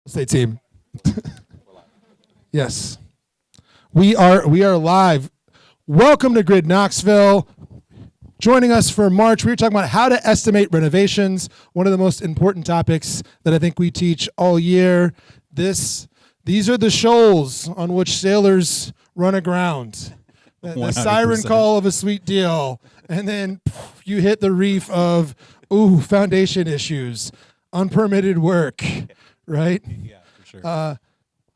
State team. Yes. We are live. Welcome to Grid Knoxville. Joining us for March, we were talking about how to estimate renovations, one of the most important topics that I think we teach all year. These are the shoals on which sailors run aground. The siren call of a sweet deal. And then you hit the reef of, foundation issues, unpermitted work, right? Yeah, for sure.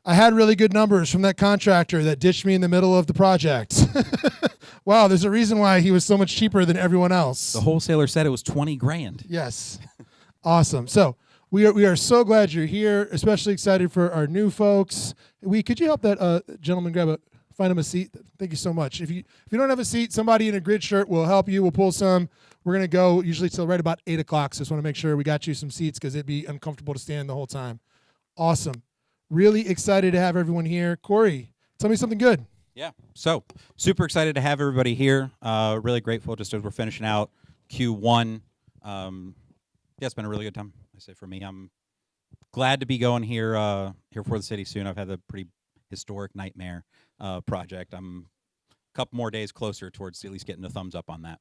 I had really good numbers from that contractor that ditched me in the middle of the project. Wow, there's a reason why he was so much cheaper than everyone else. The wholesaler said it was 20 grand. Yes. Awesome. So we are so glad you're here, especially excited for our new folks. Could you help that gentleman find him a seat? Thank you so much. If you don't have a seat, somebody in a grid shirt will help you. We'll pull some. We're going to go usually till right about 8 o'clock. So just want to make sure we got you some seats because it'd be uncomfortable to stand the whole time. Awesome. Really excited to have everyone here. Corey, tell me something good. Yeah. So super excited to have everybody here. Really grateful just as we're finishing out Q1. It's been a really good time. I say for me, I'm glad to be going here for the city soon. I've had a pretty historic nightmare project. I'm a couple more days closer towards at least getting a thumbs up on that.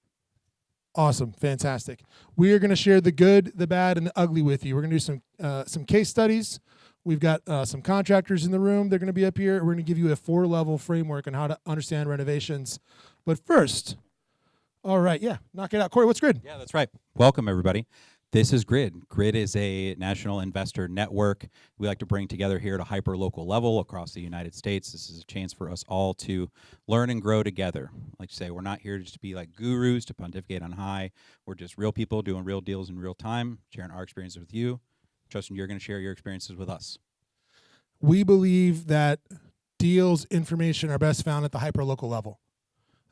Awesome. Fantastic. We are going to share the good, the bad, and the ugly with you. We're going to do some case studies. We've got some contractors in the room. They're going to be up here. We're going to give you a 4-level framework on how to understand renovations. But first, all right, knock it out. Corey, what's Grid? Yeah, that's right. Welcome, everybody. This is Grid. Grid is a national investor network we like to bring together here at a hyper-local level across the United States. This is a chance for us all to learn and grow together. Like you say, we're not here just to be like gurus, to pontificate on high. We're just real people doing real deals in real time, sharing our experiences with you. Trusting you're going to share your experiences with us. We believe that deals, information are best found at the hyper-local level.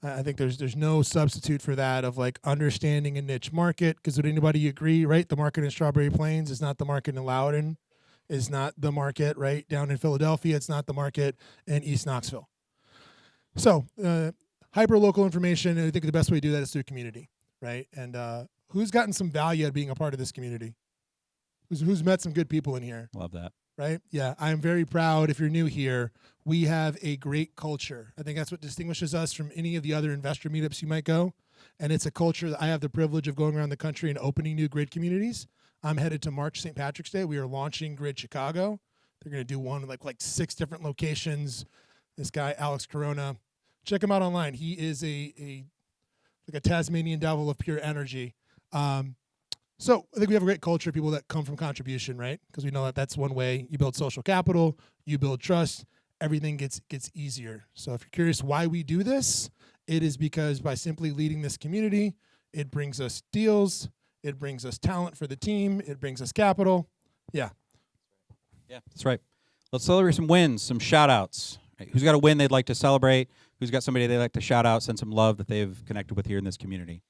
I think there's no substitute for that of like understanding a niche market, because would anybody agree, right? The market in Strawberry Plains is not the market in Loudoun, is not the market right down in Philadelphia. It's not the market in East Knoxville. So hyper-local information, and I think the best way to do that is through community, right? And who's gotten some value out of being a part of this community? Who's met some good people in here? Love that. Right? Yeah, I'm very proud. If you're new here, we have a great culture. I think that's what distinguishes us from any of the other investor meetups you might go. And it's a culture that I have the privilege of going around the country and opening new Grid communities. I'm headed to March St. Patrick's Day. We are launching Grid Chicago. They're going to do one like 6 different locations. This guy, Alex Corona, check him out online. He is a Tasmanian devil of pure energy. So I think we have a great culture of people that come from contribution, right? Because we know that that's one way you build social capital, you build trust, everything gets easier. So if you're curious why we do this, it is because by simply leading this community, it brings us deals, it brings us talent for the team, it brings us capital. Yeah. Yeah, that's right. Let's celebrate some wins, some shout-outs. Right. Who's got a win they'd like to celebrate? Who's got somebody they'd like to shout out, send some love that they've connected with here in this community?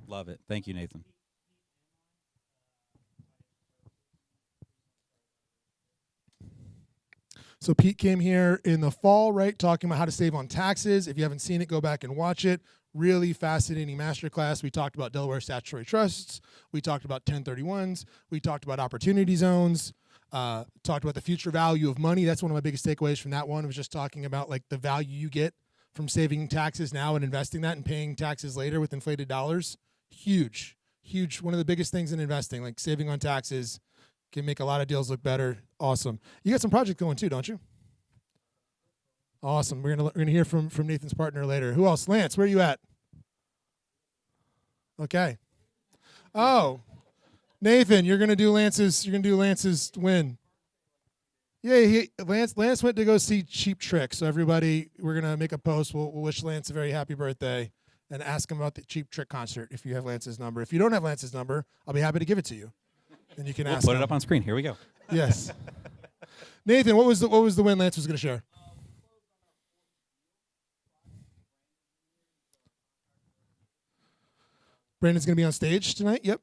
Love it. Thank you, Nathan. So Pete came here in the fall, right, talking about how to save on taxes. If you haven't seen it, go back and watch it. Really fascinating masterclass. We talked about Delaware statutory trusts. We talked about 1031s. We talked about opportunity zones. Talked about the future value of money. That's one of my biggest takeaways from that one. Was just talking about like the value you get from saving taxes now and investing that and paying taxes later with inflated dollars. Huge. One of the biggest things in investing, like saving on taxes, can make a lot of deals look better. Awesome. You got some projects going too, don't you? Awesome. We're gonna hear from Nathan's partner later. Who else? Lance, where are you at? Okay. Oh, Nathan, you're gonna do Lance's win. Yeah, Lance went to go see Cheap Trick. So everybody, we're gonna make a post. We'll wish Lance a very happy birthday and ask him about the Cheap Trick concert if you have Lance's number. If you don't have Lance's number, I'll be happy to give it to you. And you can We'll ask put him. it up on screen. Here we go. Yes. Nathan, what was the win Lance was going to share? Brandon's going to be on stage tonight? Yep.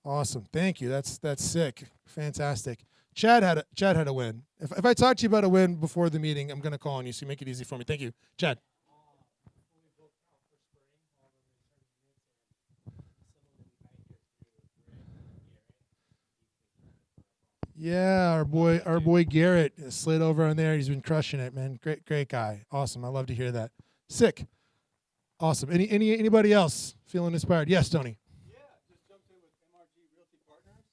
Awesome. Thank you. That's sick. Fantastic. Chad had a win. If I talk to you about a win before the meeting, I'm going to call on you, so you make it easy for me. Thank you. Chad. Yeah, our boy Garrett slid over on there. He's been crushing it, man. Great guy. Awesome. I love to hear that. Sick. Awesome. Anybody else feeling inspired? Yes, Tony. Yeah, just jumped in with MRG Realty Partners.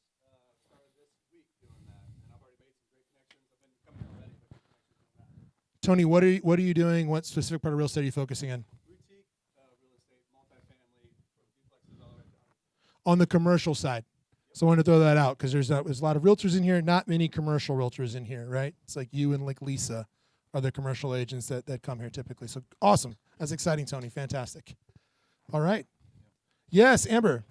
Started this week doing that, and I've already made some great connections. I've been coming already, but good connections on that. Tony, what are you doing? What specific part of real estate are you focusing in? Boutique real estate, multifamily, from duplexes all the way up to On the commercial side. So I want to throw that out because there's a lot of realtors in here, not many commercial realtors in here, right? It's like you and like Lisa are the commercial agents that come here typically. So awesome. That's exciting, Tony. Fantastic. All right. Yes, Amber.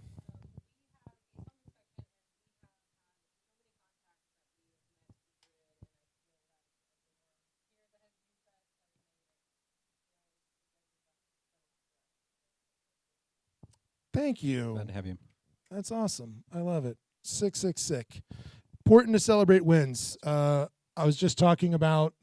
Thank you. Glad to have you. That's awesome. I love it. Sick. Important to celebrate wins. I was just talking about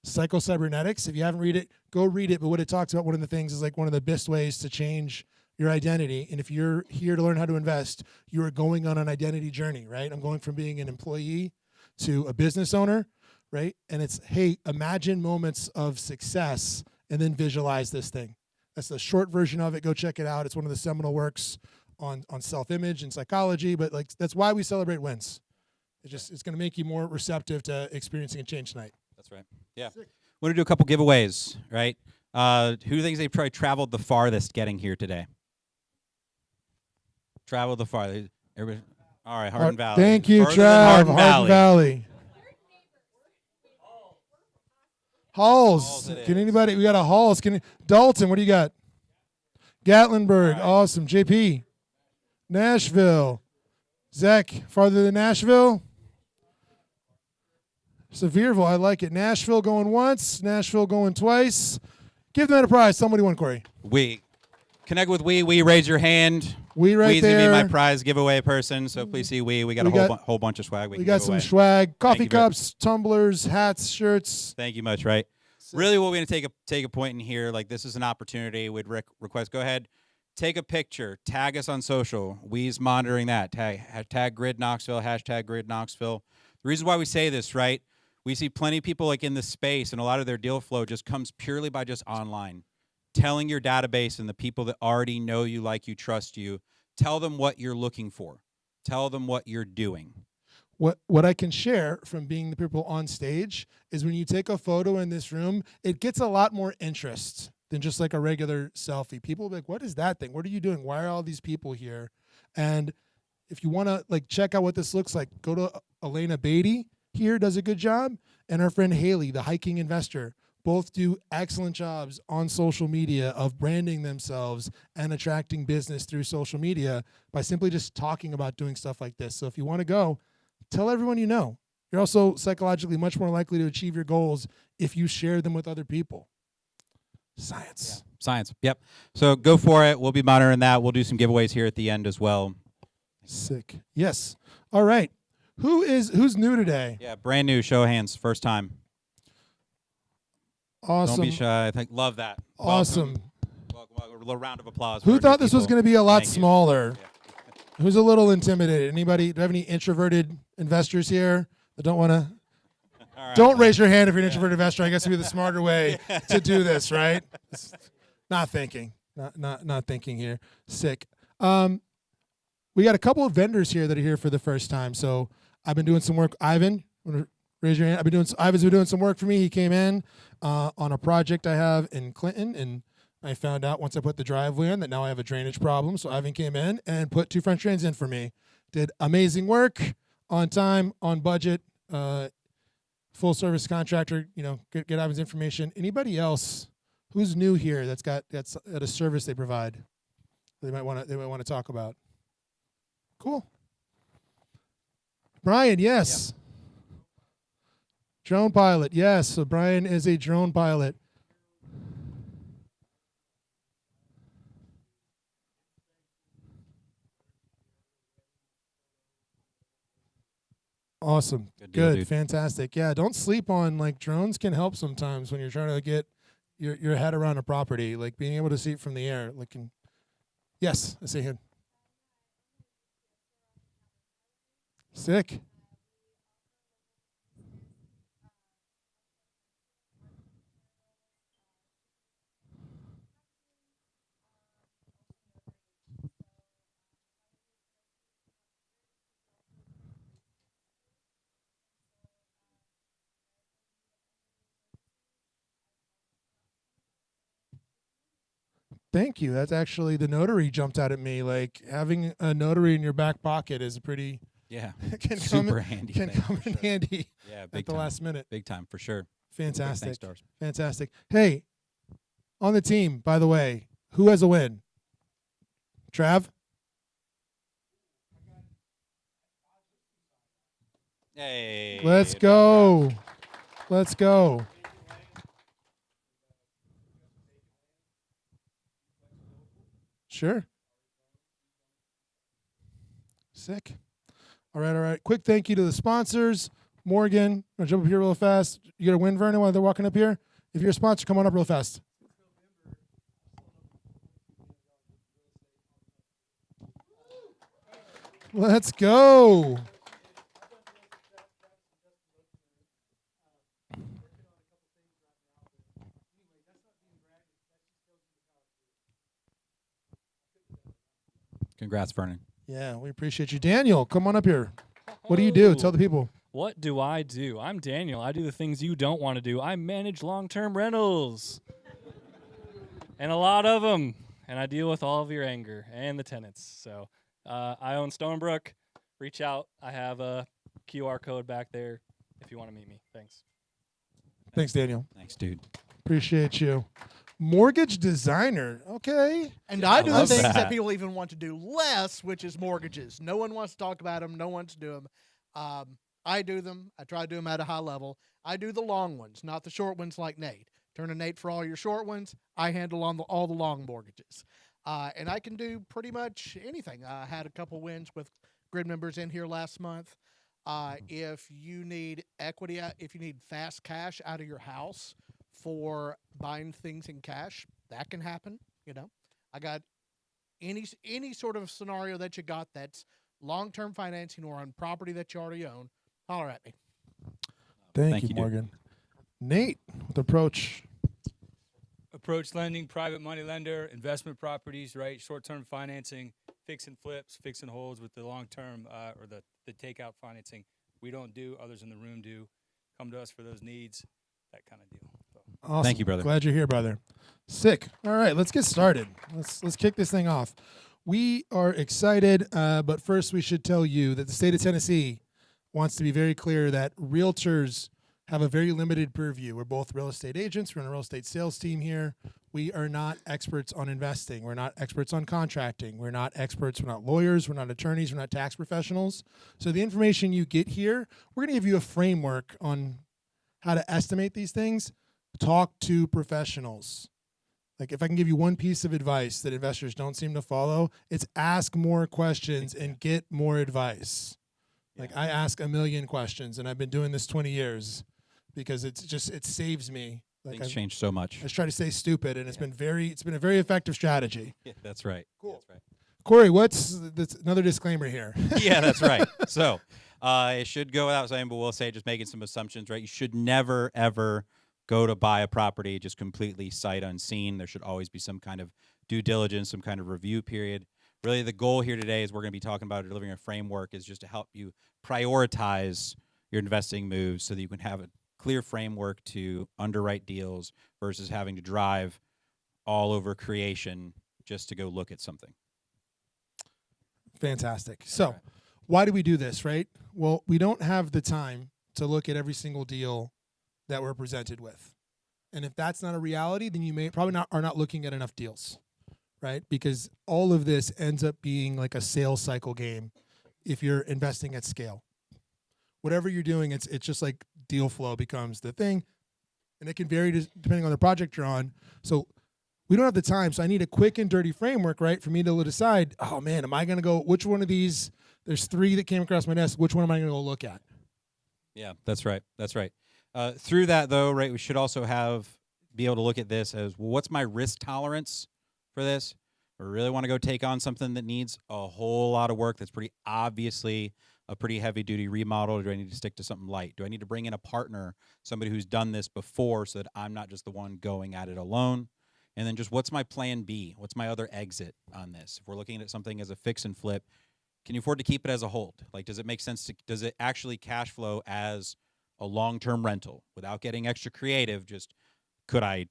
Psycho-Cybernetics. If you haven't read it, go read it. But what it talks about, one of the things is like one of the best ways to change your identity. And if you're here to learn how to invest, you are going on an identity journey, right? I'm going from being an employee to a business owner, right? And it's, hey, imagine moments of success and then visualize this thing. That's the short version of it. Go check it out. It's one of the seminal works on self-image and psychology, but like that's why we celebrate wins. It's going to make you more receptive to experiencing a change tonight. That's right. Yeah. We're going to do a couple giveaways, right? Who thinks they've probably traveled the farthest getting here today? Traveled the farthest. Everybody. All right, Hardin Valley. Thank you, Further than Trav. Hardin Valley. Halls. Can anybody? We got a Halls. Dalton, what do you got? Gatlinburg. Right. Awesome. JP. Nashville. Zach, farther than Nashville? Sevierville, I like it. Nashville going once. Nashville going twice. Give them that a prize. Somebody won, Corey. We. Connect with We. Raise your hand. We right We's there. going to be my prize giveaway person, so please see We. We got a whole bunch of swag. We got some swag. Coffee cups, tumblers, hats, shirts. Thank you much, right? Really, what we're going to take a point in here, like this is an opportunity. We'd request, go ahead, take a picture, tag us on social. We's monitoring that. Tag Grid Knoxville, hashtag Grid Knoxville. The reason why we say this, right? We see plenty of people like in this space, and a lot of their deal flow just comes purely by just online. Telling your database and the people that already know you, like you, trust you, tell them what you're looking for. Tell them what you're doing. What I can share from being the people on stage is when you take a photo in this room, it gets a lot more interest than just like a regular selfie. People will be like, what is that thing? What are you doing? Why are all these people here? And if you want to like check out what this looks like, go to Elena Beatty here, does a good job, and our friend Haley, the hiking investor. Both do excellent jobs on social media of branding themselves and attracting business through social media by simply just talking about doing stuff like this. So if you want to go, tell everyone you know. You're also psychologically much more likely to achieve your goals if you share them with other people. Science. Yeah. Science. Yep. So go for it. We'll be monitoring that. We'll do some giveaways here at the end as well. Sick. Yes. All right. Who's new today? Yeah, brand new. Show of hands. First time. Awesome. Don't be shy. I think love that. Awesome. Welcome. A little round of applause. Who for thought new this was people. going to be a lot Thank you. smaller? Yeah. Who's a little intimidated? Anybody? Do I have any introverted investors here that don't want to? All right. Don't raise your hand if you're an introverted investor. I guess would be the smarter way to do this, right? It's not thinking. Not thinking here. Sick. We got a couple of vendors here that are here for the first time. So I've been doing some work. Ivan, raise your hand. Ivan's been doing some work for me. He came in on a project I have in Clinton, and I found out once I put the driveway in that now I have a drainage problem. So Ivan came in and put 2 French drains in for me. Did amazing work, on time, on budget. Full service contractor. You know, get Ivan's information. Anybody else who's new here that's at a service they provide? They might want to talk about. Cool. Brian, yes. Yep. Drone pilot, yes. So Brian is a drone pilot. Awesome. Good. Fantastic. Yeah, don't sleep on, like, drones can help sometimes when you're trying to get your head around a property, like being able to see it from the air. Like, yes, I see him. Sick. Thank you. That's actually the notary jumped out at me. Like having a notary in your back pocket is a pretty Yeah, can super come handy. can thing, come for in sure. handy Yeah, at big the time. last minute. Big time for sure. Fantastic. Thanks, Stars. Fantastic. Hey, on the team, by the way, who has a win? Trav? Hey, Let's drop, drop. go. Let's go. Sure. Sick. All right, all right. Quick thank you to the sponsors. Morgan, I'll jump up here real fast. You got to win, Vernon, while they're walking up here? If you're a sponsor, come on up real fast. Let's go. Congrats, Vernon. Yeah, we appreciate you. Daniel, come on up here. What do you do? Tell the people. What do? I'm Daniel. I do the things you don't want to do. I manage long-term rentals. And a lot of them. And I deal with all of your anger and the tenants. So I own Stonebrook. Reach out. I have a QR code back there if you want to meet me. Thanks. Thanks, Daniel. Thanks, dude. Appreciate you. Mortgage designer. Okay. And I do the love things that. that people even want to do less, which is mortgages. No one wants to talk about them. No one wants to do them. I do them. I try to do them at a high level. I do the long ones, not the short ones like Nate. Turn to Nate for all your short ones. I handle all the long mortgages. And I can do pretty much anything. I had a couple wins with grid members in here last month. If you need equity, if you need fast cash out of your house for buying things in cash, that can happen. You know, I got any sort of scenario that you got that's long-term financing or on property that you already own, holler at me. Thank you, you, dude. Morgan. Nate with approach. Approach lending, private money lender, investment properties, right? Short-term financing, fix and flips, fix and holds with the long-term or the takeout financing. We don't do, others in the room do. Come to us for those needs, that kind of deal. So. Awesome. Thank you, brother. Glad you're here, brother. Sick. All right, let's get started. Let's kick this thing off. We are excited, but first we should tell you that the state of Tennessee wants to be very clear that realtors have a very limited purview. We're both real estate agents. We're in a real estate sales team here. We are not experts on investing. We're not experts on contracting. We're not experts. We're not lawyers. We're not attorneys. We're not tax professionals. So the information you get here, we're going to give you a framework on how to estimate these things. Talk to professionals. Like if I can give you one piece of advice that investors don't seem to follow, it's ask more questions and get more advice. Like I ask a million questions and I've been doing this 20 years because it saves me. Like Things I've- change so much. I just try to stay stupid, and it's been a very effective strategy. Yeah, that's right. Cool. That's Corey, that's another disclaimer here. right. Yeah, that's right. So it should go without saying, but we'll say just making some assumptions, right? You should never, ever go to buy a property just completely sight unseen. There should always be some kind of due diligence, some kind of review period. Really, the goal here today is we're going to be talking about delivering a framework is just to help you prioritize your investing moves so that you can have a clear framework to underwrite deals versus having to drive all over creation just to go look at something. Fantastic. So, why do we do this, right? Well, we don't have the time to look at every single deal that we're presented with. And if that's not a reality, then you may probably are not looking at enough deals, right? Because all of this ends up being like a sales cycle game if you're investing at scale. Whatever you're doing, it's just like deal flow becomes the thing, and it can vary depending on the project you're on. So we don't have the time, so I need a quick and dirty framework, right, for me to decide, oh man, am I going to go, which one of these, there's 3 that came across my desk, which one am I going to go look at? Yeah, that's right. That's right. Through that, though, right, we should also be able to look at this as, well, what's my risk tolerance for this? I really want to go take on something that needs a whole lot of work that's pretty obviously a pretty heavy-duty remodel, or do I need to stick to something light? Do I need to bring in a partner, somebody who's done this before so that I'm not just the one going at it alone? And then just what's my plan B? What's my other exit on this? If we're looking at something as a fix and flip, can you afford to keep it as a hold? Like, does it make sense does it actually cash flow as a long-term rental without getting extra creative? Just could I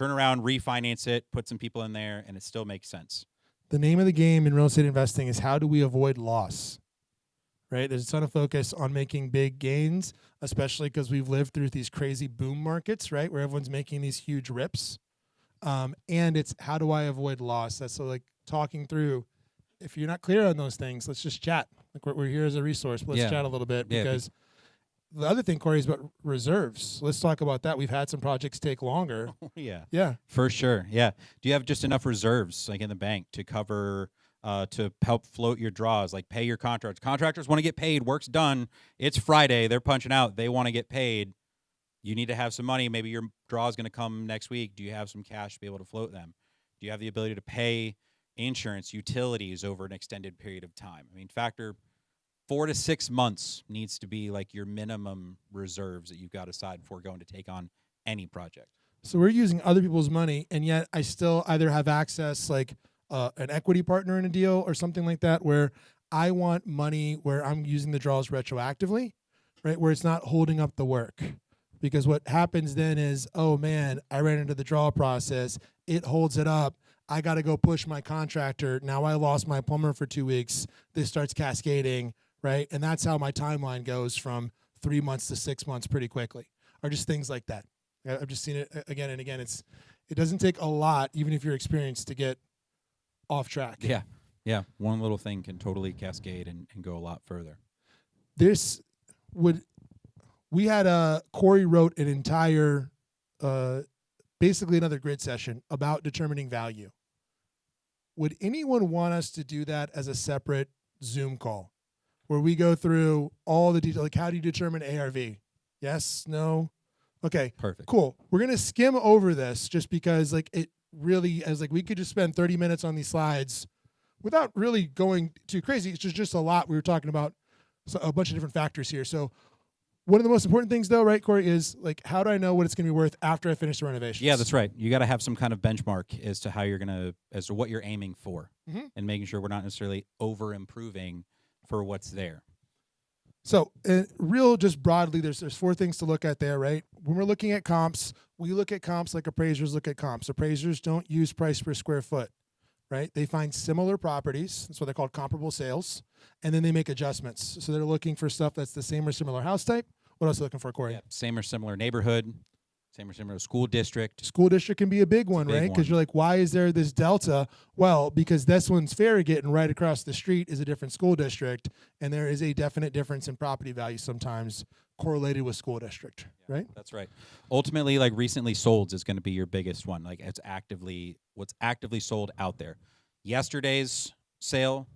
turn around, refinance it, put some people in there, and it still makes sense. The name of the game in real estate investing is how do we avoid loss? Right? There's a ton of focus on making big gains, especially because we've lived through these crazy boom markets, right? Where everyone's making these huge rips. And it's how do I avoid loss? That's so like talking through. If you're not clear on those things, let's just chat. Like we're here as a resource. But let's Yeah. chat a little bit Yeah, because the other thing, Corey, is about reserves. Let's talk about that. We've had some projects take longer. Yeah. Yeah. For sure. Yeah. Do you have just enough reserves, like in the bank, to cover, to help float your draws, like pay your contractors? Contractors want to get paid. Work's done. It's Friday. They're punching out. They want to get paid. You need to have some money. Maybe your draw is going to come next week. Do you have some cash to be able to float them? Do you have the ability to pay insurance, utilities over an extended period of time? I mean, factor 4 to 6 months needs to be like your minimum reserves that you've got aside before going to take on any project. So we're using other people's money, and yet I still either have access like an equity partner in a deal or something like that, where I want money where I'm using the draws retroactively, right? Where it's not holding up the work. Because what happens then is, oh man, I ran into the draw process. It holds it up. I got to go push my contractor. Now I lost my plumber for 2 weeks. This starts cascading, right? And that's how my timeline goes from 3 months to 6 months pretty quickly, or just things like that. I've just seen it again and again. It doesn't take a lot, even if you're experienced, to get off track. Yeah. Yeah. One little thing can totally cascade and go a lot further. We had Corey wrote an entire, basically another grid session about determining value. Would anyone want us to do that as a separate Zoom call where we go through all the details? Like, how do you determine ARV? Yes, no? Okay, Perfect. cool. We're going to skim over this just because like it really, as like we could just spend 30 minutes on these slides without really going too crazy. It's just a lot. We were talking about a bunch of different factors here. So one of the most important things, though, right, Corey, is like, how do I know what it's going to be worth after I finish the renovations? Yeah, that's right. You got to have some kind of benchmark as to how you're as to what you're aiming for, and making sure we're not necessarily over improving for what's there. So, just broadly, there's 4 things to look at there, right? When we're looking at comps, we look at comps like appraisers look at comps. Appraisers don't use price per square foot, right? They find similar properties. That's what they're called, comparable sales, and then they make adjustments. So they're looking for stuff that's the same or similar house type. What else are you looking for, Corey? Yeah, same or similar neighborhood, same or similar school district. School district can be a big one, right? Because you're like, why is there this delta? Well, because this one's Farragut and right across the street is a different school district, and there is a definite difference in property value sometimes correlated with school district, right? That's right. Ultimately, like recently sold is going to be your biggest one. Like what's actively sold out there. Yesterday's sale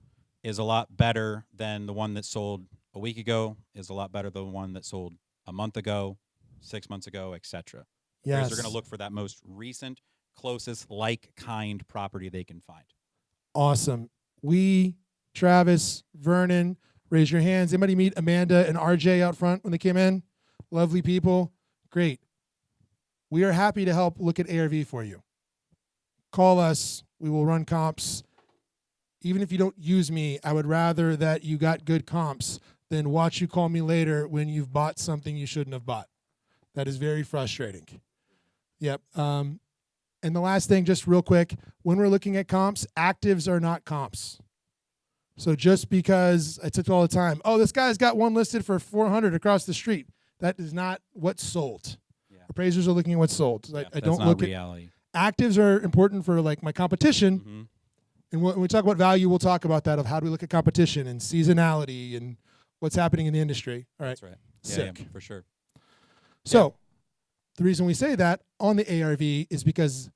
is a lot better than the one that sold a week ago, is a lot better than the one that sold a month ago, 6 months ago, etc. Yes. They're going to look for that most recent, closest, kind property they can find. Awesome. Travis, Vernon, raise your hands. Anybody meet Amanda and RJ out front when they came in? Lovely people. Great. We are happy to help look at ARV for you. Call us. We will run comps. Even if you don't use me, I would rather that you got good comps than watch you call me later when you've bought something you shouldn't have bought. That is very frustrating. Yep. And the last thing, just real quick, when we're looking at comps, actives are not comps. So just because I tell all the time, oh, this guy's got one listed for 400 across the street, that is not what's sold. Yeah. Appraisers are looking at what's sold. Yeah, I don't that's look not reality. at actives are important for like my competition. Mm-hmm. And when we talk about value, we'll talk about that of how do we look at competition and seasonality and what's happening in the industry. All right. That's right. Sick. Yeah, for sure. So the reason we say that on the ARV is because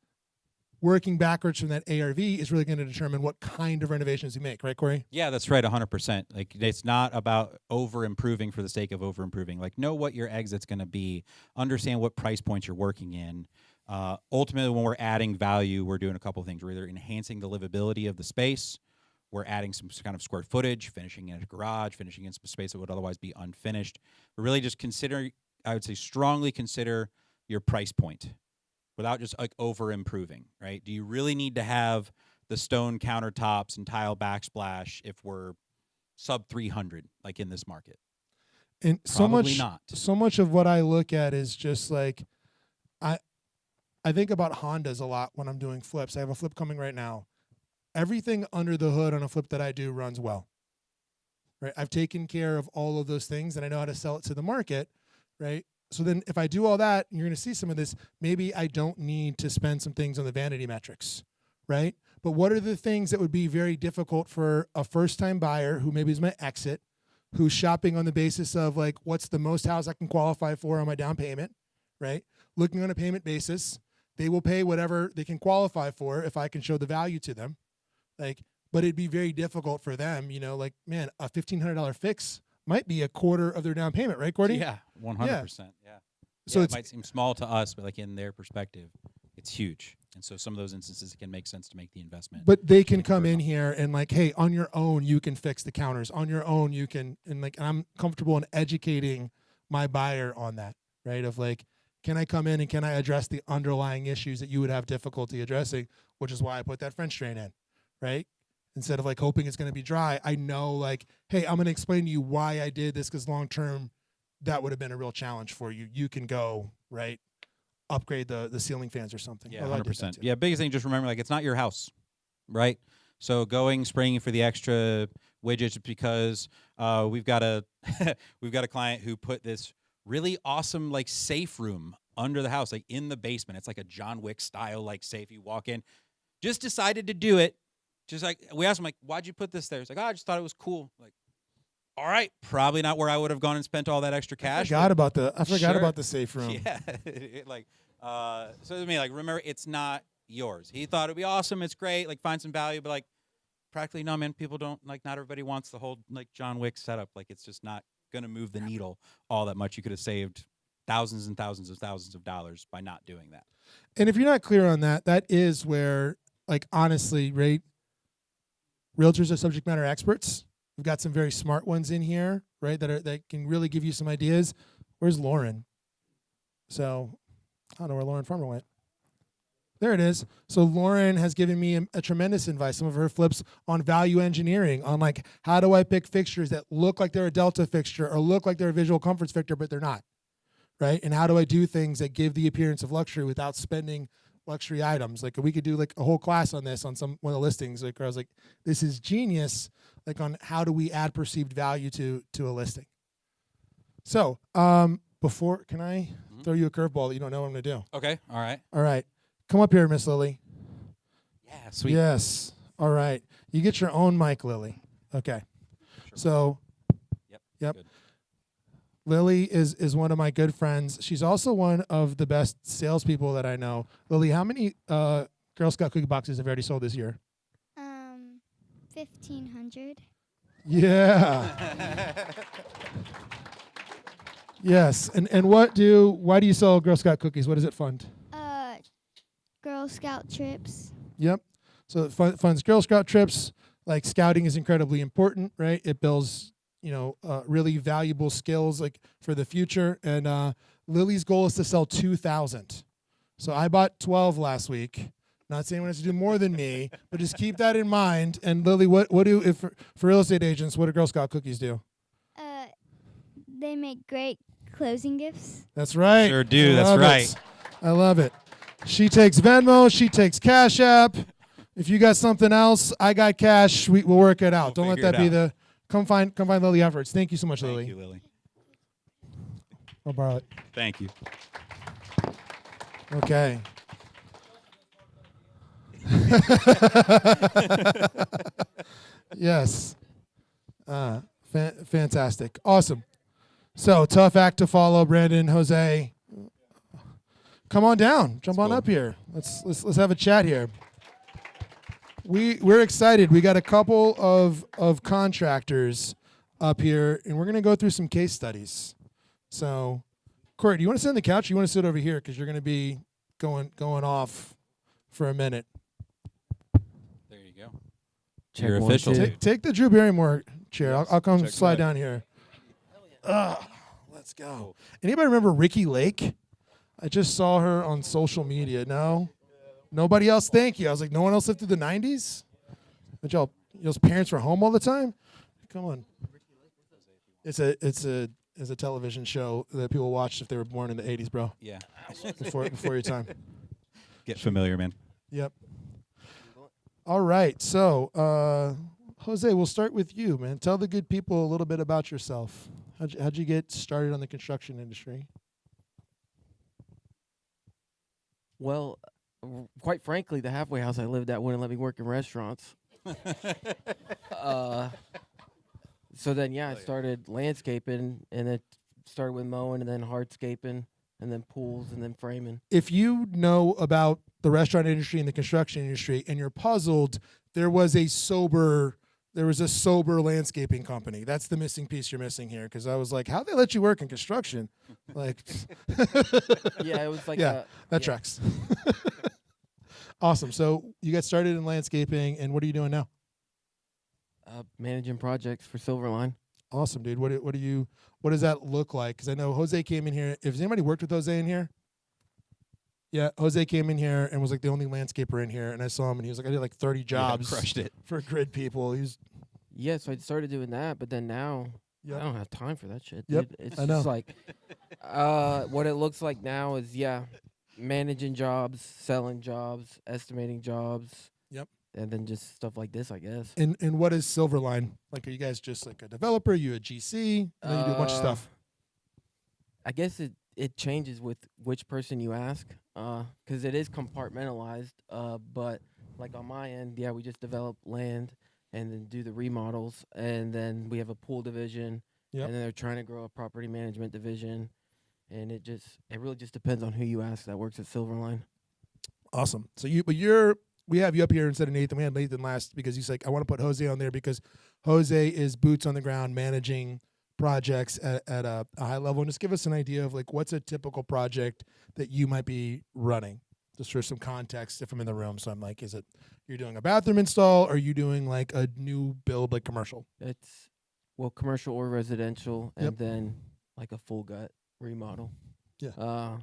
working backwards from that ARV is really going to determine what kind of renovations you make. Right, Corey? Yeah, that's right, 100%. Like, it's not about over-improving for the sake of over-improving. Like, know what your exit's going to be. Understand what price points you're working in. Ultimately, when we're adding value, we're doing a couple of things. We're either enhancing the livability of the space, we're adding some kind of square footage, finishing in a garage, finishing in some space that would otherwise be unfinished. But really just I would say strongly consider your price point without just like over-improving, right? Do you really need to have the stone countertops and tile backsplash if we're sub 300, like in this market? And Probably not. So much of what I look at is just like, I I think about Hondas a lot when I'm doing flips. I have a flip coming right now. Everything under the hood on a flip that I do runs well. Right? I've taken care of all of those things, and I know how to sell it to the market, right? So then if I do all that, you're going to see some of this, maybe I don't need to spend some things on the vanity metrics, right? But what are the things that would be very difficult for a first-time buyer who maybe is my exit, who's shopping on the basis of like, what's the most house I can qualify for on my down payment, right? Looking on a payment basis, they will pay whatever they can qualify for if I can show the value to them. Like, but it'd be very difficult for them, you know, like, man, a $1,500 fix might be a quarter of their down payment, right, Gordy? Yeah, 100%. Yeah. So Yeah, it's it might seem small to us, but like in their perspective, it's huge. And so some of those instances, it can make sense to make the investment. but they can and come improve in on- here and like, hey, on your own, you can fix the counters. On your own, you can, and like, I'm comfortable in educating my buyer on that, right? Of like, can I come in and can I address the underlying issues that you would have difficulty addressing, which is why I put that French drain in, right? Instead of like hoping it's going to be dry, I know like, hey, I'm going to explain to you why I did this because long term, that would have been a real challenge for you. You can go, right, upgrade the ceiling fans or something. Yeah, Although I did that 100%. too. Yeah, biggest thing, just remember, like, it's not your house, right? So spraying for the extra widgets because we've got a we've got a client who put this really awesome like safe room under the house, like in the basement. It's like a John Wick style like safe. You walk in, just decided to do it. Just like we asked him, like, why'd you put this there? He's like, oh, I just thought it was cool. Like, all right, probably not where I would have gone and spent all that extra cash. I forgot about Sure. the safe room. Yeah, like so to me, like, remember, it's not yours. He thought it'd be awesome. It's great. Like, find some value, but like, practically, no, man. People don't like. Not everybody wants the whole like John Wick setup. Like, it's just not gonna move the needle all that much. You could have saved thousands and thousands of dollars by not doing that. And if you're not clear on that, that is where, like, honestly, right? Realtors are subject matter experts. We've got some very smart ones in here, right? That can really give you some ideas. Where's Lauren? So I don't know where Lauren Farmer went. There it is. So Lauren has given me a tremendous advice. Some of her flips on value engineering, on like, how do I pick fixtures that look like they're a Delta fixture or look like they're a visual comforts fixture, but they're not, right? And how do I do things that give the appearance of luxury without spending luxury items? Like, we could do like a whole class on this on one of the listings. Like, where I was like, this is genius. Like, on how do we add perceived value to a listing? So, before, can I throw you a curveball that you don't know what I'm gonna do? Okay. All right. All right, come up here, Miss Lily. Yeah. Sweet. Yes. All right, you get your own mic, Lily. Okay. So, Yep. Good. Lily is one of my good friends. She's also one of the best salespeople that I know. Lily, how many Girl Scout cookie boxes have you already sold this year? 1,500. Yeah. Yes. And why do you sell Girl Scout cookies? What does it fund? Girl Scout trips. Yep. So it funds Girl Scout trips. Like, scouting is incredibly important, right? It builds, really valuable skills like for the future. And Lily's goal is to sell 2,000. So I bought 12 last week. Not saying anyone has to do more than me, but just keep that in mind. And Lily, what do if for real estate agents? What do Girl Scout cookies do? They make great closing gifts. That's right. Sure do. I That's love right. it. I love it. She takes Venmo. She takes Cash App. If you got something else, I got cash. We'll work it out. We'll Don't let figure that it be out. come find Lily afterwards. Thank you so much, Thank Lily. you, Lily. I'll borrow it. Thank you. Okay. Yes. Fantastic. Awesome. So, tough act to follow, Brandon, Jose. Come on down. Jump on cool. up here. Let's have a chat here. We're excited. We got a couple of contractors up here, and we're going to go through some case studies. So, Corey, do you want to sit on the couch? Or you want to sit over here because you're going to be going off for a minute. There you go. Check You're one, official. two. Take the Drew Barrymore chair. I'll come check slide that. down here. Let's go. Anybody remember Ricky Lake? I just saw her on social media. No? Nobody else? Thank you. I was like, no one else lived through the 90s? But y'all's parents were home all the time? Come on. It's a television show that people watched if they were born in the 80s, bro. Yeah. Before your time. Get familiar, man. Yep. All right. So, Jose, we'll start with you, man. Tell the good people a little bit about yourself. How'd you get started on the construction industry? Well, quite frankly, the halfway house I lived at wouldn't let me work in restaurants. uh, so then, I started landscaping, and it started with mowing, and then hardscaping, and then pools, and then framing. If you know about the restaurant industry and the construction industry and you're puzzled, there was a sober landscaping company. That's the missing piece you're missing here, because I was like, how'd they let you work in construction? Like, Yeah, it was like yeah, that tracks. Awesome. So you got started in landscaping, and what are you doing now? Managing projects for Silverline. Awesome, dude. What does that look like? Because I know Jose came in here. If anybody worked with Jose in here? Yeah, Jose came in here and was like the only landscaper in here, and I saw him, and he was like, I did like 30 jobs crushed it. for grid people. Yeah, so I started doing that, but then now Yep. I don't have time for that shit. Yep, Dude. It's I know. just like what it looks like now is managing jobs, selling jobs, estimating jobs. Yep. And then just stuff like this, I guess. And what is Silverline? Like, are you guys just like a developer? You a GC? I know you do a bunch of stuff. I guess it changes with which person you ask, because it is compartmentalized. But like on my end, we just develop land and then do the remodels, and then we have a pool division, Yep. and then they're trying to grow a property management division, and it really just depends on who you ask that works at Silverline. Awesome. So we have you up here instead of Nathan. We had Nathan last because he's like, I want to put Jose on there because Jose is boots on the ground managing projects at a high level. And just give us an idea of like, what's a typical project that you might be running, just for some context if I'm in the room. So I'm like, is it you're doing a bathroom install, or are you doing like a new build, like commercial? It's commercial or residential, Yep. and then like a full gut remodel. Yeah.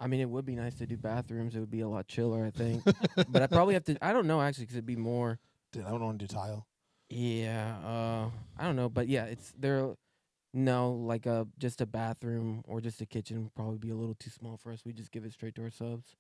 I mean, it would be nice to do bathrooms. It would be a lot chiller, I think. But I probably have to. I don't know actually, because it'd be more. Dude, I don't want to do tile. Yeah. I don't know, but yeah, it's there. No, like just a bathroom or just a kitchen would probably be a little too small for us. We just give it straight to our subs.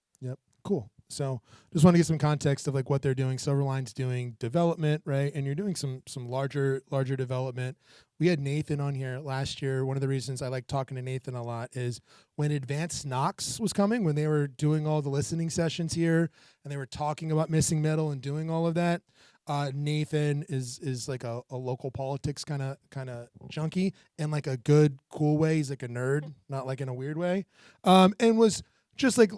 Cool. So just want to get some context of like what they're doing. Silverline's doing development, right? And you're doing some larger development. We had Nathan on here last year. One of the reasons I like talking to Nathan a lot is when Advanced Knox was coming, when they were doing all the listening sessions here and they were talking about missing metal and doing all of that. Nathan is like a local politics kind of junkie, and like a good, cool way. He's like a nerd, not like in a weird way. And was just like,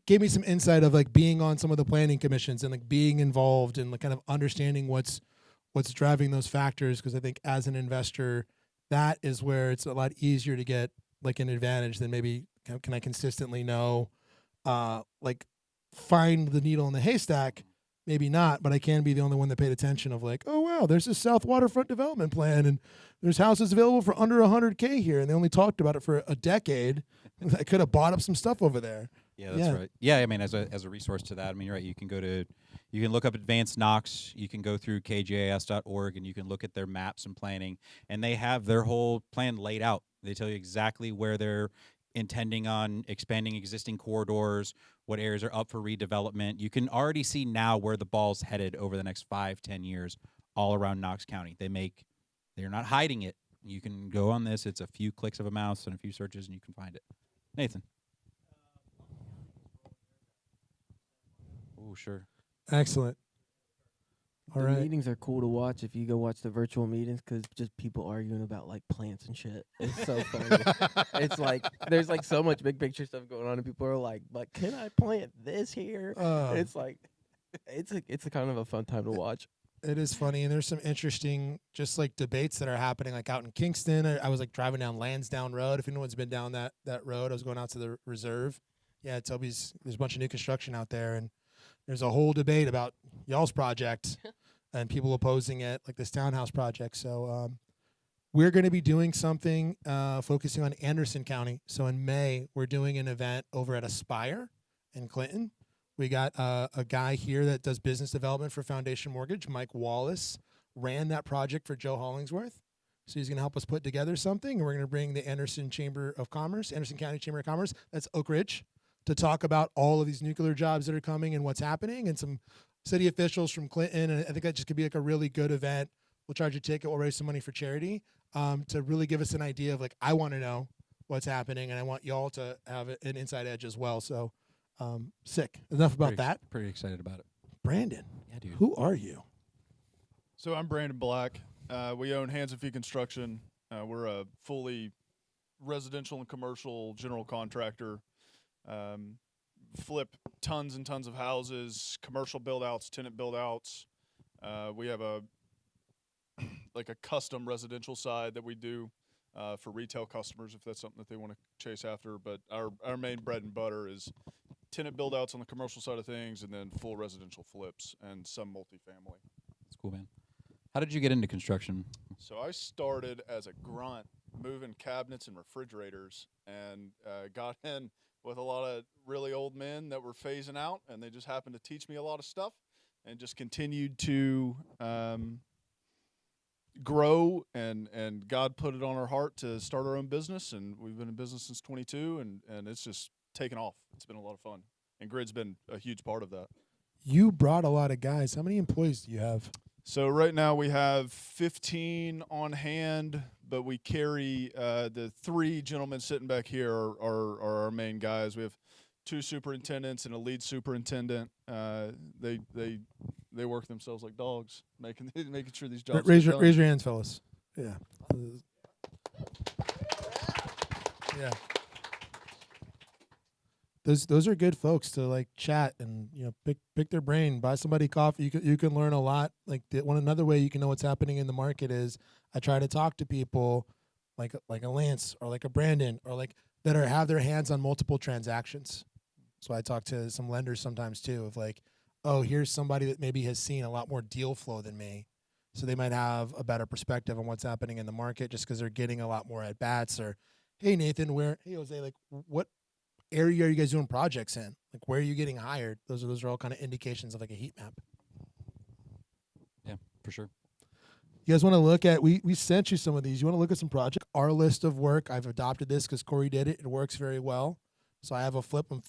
gave me some insight of like being on some of the planning commissions and like being involved and like kind of understanding what's driving those factors. Because I think as an investor, that is where it's a lot easier to get like an advantage than maybe can I consistently know, like find the needle in the haystack. Maybe not, but I can be the only one that paid attention of like, oh wow, there's this South Waterfront development plan and there's houses available for under 100K here, and they only talked about it for a decade. I could have bought up some stuff over there. Yeah, that's right. Yeah, I mean, as a resource to that, I mean, you're right. You can look up Advanced Knox. You can go through kgis.org and you can look at their maps and planning, and they have their whole plan laid out. They tell you exactly where they're intending on expanding existing corridors, what areas are up for redevelopment. You can already see now where the ball's headed over the next 5-10 years all around Knox County. They're not hiding it. You can go on this. It's a few clicks of a mouse and a few searches, and you can find it. Nathan. Oh, sure. Excellent. All The right. meetings are cool to watch if you go watch the virtual meetings, because just people arguing about like plants and shit. It's so funny. It's like there's like so much big picture stuff going on, and people are like, "But can I plant this here?" It's like it's a kind of a fun time to watch. It is funny, and there's some interesting just like debates that are happening like out in Kingston. I was like driving down Lansdowne Road. If anyone's been down that road, I was going out to the reserve. Yeah, Toby's, there's a bunch of new construction out there, and there's a whole debate about y'all's project and people opposing it, like this townhouse project. So we're going to be doing something focusing on Anderson County. So in May, we're doing an event over at Aspire in Clinton. We got a guy here that does business development for Foundation Mortgage. Mike Wallace ran that project for Joe Hollingsworth. So he's going to help us put together something. And we're going to bring the Anderson County Chamber of Commerce, that's Oak Ridge, to talk about all of these nuclear jobs that are coming and what's happening, and some city officials from Clinton. And I think that just could be like a really good event. We'll charge a ticket. We'll raise some money for charity to really give us an idea of like, I want to know what's happening, and I want y'all to have an inside edge as well. So sick. Enough about that. Pretty excited about it. Brandon, Yeah, dude. who are you? So I'm Brandon Black. We own Hands and Feet Construction. We're a fully residential and commercial general contractor. Flip tons and tons of houses, commercial build-outs, tenant build-outs. We have a custom residential side that we do for retail customers if that's something that they want to chase after. But our main bread and butter is tenant build-outs on the commercial side of things, and then full residential flips and some multifamily. That's cool, man. How did you get into construction? So I started as a grunt moving cabinets and refrigerators, and got in with a lot of really old men that were phasing out, and they just happened to teach me a lot of stuff, and just continued to grow, and God put it on our heart to start our own business, and we've been in business since 22, and it's just taken off. It's been a lot of fun, and Grid's been a huge part of that. You brought a lot of guys. How many employees do you have? So right now we have 15 on hand, but we carry the 3 gentlemen sitting back here are our main guys. We have 2 superintendents and a lead superintendent. They work themselves like dogs, making sure these jobs. Raise get your done. hands, fellas. Yeah. Yeah. Those are good folks to like chat and pick their brain, buy somebody coffee. You can learn a lot. Like another way you can know what's happening in the market is I try to talk to people like a Lance or like a Brandon or like that have their hands on multiple transactions. So I talk to some lenders sometimes too of like, oh, here's somebody that maybe has seen a lot more deal flow than me. So they might have a better perspective on what's happening in the market just because they're getting a lot more at bats. Or, hey Nathan, hey Jose, like what area are you guys doing projects in? Like where are you getting hired? Those are all kind of indications of like a heat map. Yeah, for sure. You guys want to look at, we sent you some of these. You want to look at some projects? Our list of work, I've adopted this because Corey did it. It works very well. So I have a flip. I'm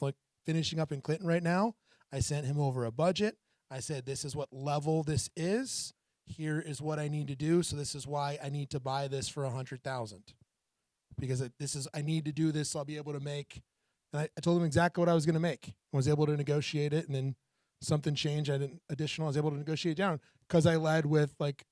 finishing up in Clinton right now. I sent him over a budget. I said, this is what level this is. Here is what I need to do. So this is why I need to buy this for $100,000 because I need to do this. So I'll be able to make. And I told him exactly what I was going to make. I was able to negotiate it, and then something changed. I was able to negotiate down because I led with like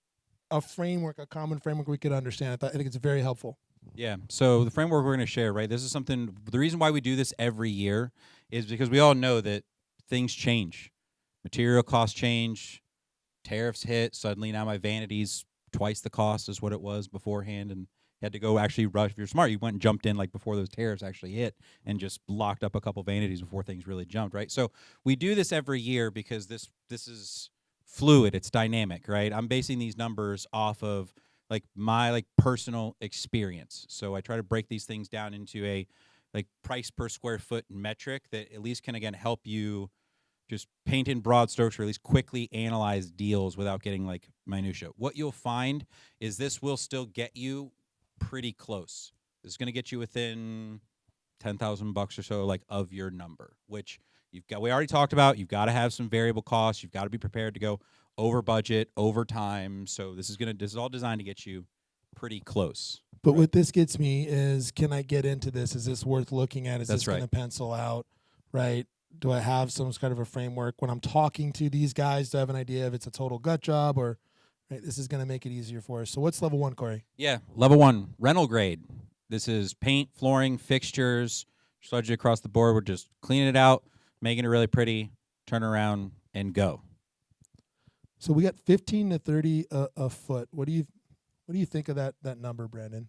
a framework, a common framework we could understand. I think it's very helpful. Yeah. So the framework we're going to share, right? This is something. The reason why we do this every year is because we all know that things change, material costs change, tariffs hit. Suddenly now my vanity's twice the cost as what it was beforehand, and had to go actually rush. If you're smart, you went and jumped in like before those tariffs actually hit and just locked up a couple vanities before things really jumped, right? So we do this every year because this is fluid, it's dynamic, right? I'm basing these numbers off of like my like personal experience. So I try to break these things down into a like price per square foot metric that at least can again help you just paint in broad strokes or at least quickly analyze deals without getting like minutia. What you'll find is this will still get you pretty close. This is going to get you within $10,000 or so, like of your number, which we already talked about. You've got to have some variable costs. You've got to be prepared to go over budget, over time. So this is all designed to get you pretty close. But what this gets me is, can I get into this? Is this worth looking at? Is That's this going to pencil out? Right? Do I have some kind of a framework when I'm talking to these guys to have an idea if it's a total gut job or? Right, this is going to make it easier for us. So what's level 1, Corey? Yeah, level 1, rental grade. This is paint, flooring, fixtures, sludge across the board. We're just cleaning it out, making it really pretty, turn around, and go. So we got 15 to 30 a foot. What do you think of that number, Brandon?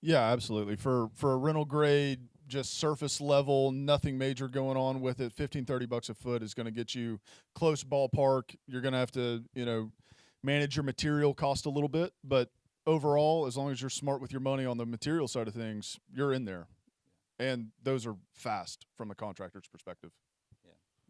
Yeah, absolutely. For a rental grade, just surface level, nothing major going on with it. $15-30 a foot is going to get you close ballpark. You're going to have to, manage your material cost a little bit, but overall, as long as you're smart with your money on the material side of things, you're in there. And those are fast from the contractor's perspective.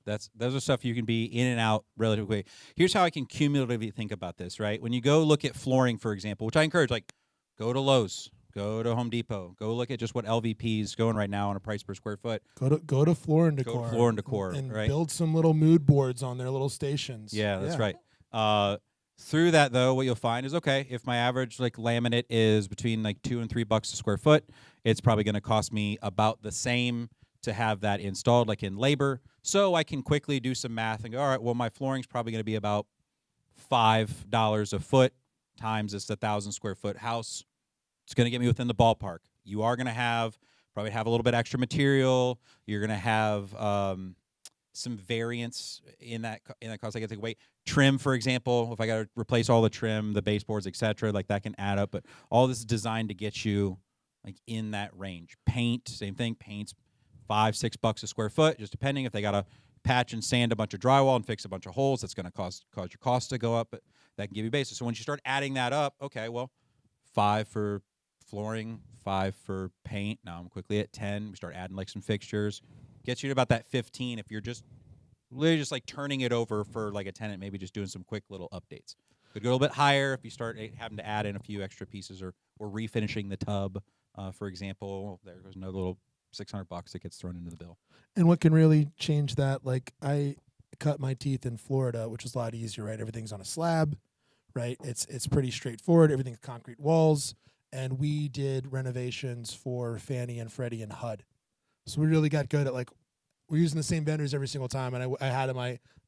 Yeah. Those are stuff you can be in and out relatively quick. Here's how I can cumulatively think about this, right? When you go look at flooring, for example, which I encourage, like go to Lowe's, Go to Home Depot. Go look at just what LVP is going right now on a price per square foot. Go to Floor and Go Decor. to Floor and Decor, and right? build some little mood boards on their little stations. Yeah, that's right. Through that though, what you'll find is okay. If my average like laminate is between like $2 and $3 a square foot, it's probably going to cost me about the same to have that installed, like in labor. So I can quickly do some math and go, all right, well, my flooring's probably going to be about $5 a foot times this 1,000 square foot house. It's going to get me within the ballpark. You are going to probably have a little bit extra material. You're going to have some variance in that cost. I get to wait. Trim, for example, if I got to replace all the trim, the baseboards, etc., like that can add up. But all this is designed to get you like in that range. Paint, same thing. Paint's $5-6 a square foot, just depending if they got to patch and sand a bunch of drywall and fix a bunch of holes. That's going to cause your cost to go up, but that can give you basis. So once you start adding that up, okay, well, 5 for flooring, 5 for paint. Now I'm quickly at 10. We start adding like some fixtures. Gets you to about that 15 if you're just literally just like turning it over for like a tenant, maybe just doing some quick little updates. Could go a little bit higher if you start having to add in a few extra pieces or refinishing the tub, for example. There goes another little $600 that gets thrown into the bill. And what can really change that, like I cut my teeth in Florida, which is a lot easier, right? Everything's on a slab, right? It's pretty straightforward. Everything's concrete walls. And we did renovations for Fannie and Freddie and HUD. So we really got good at like, we're using the same vendors every single time. And I had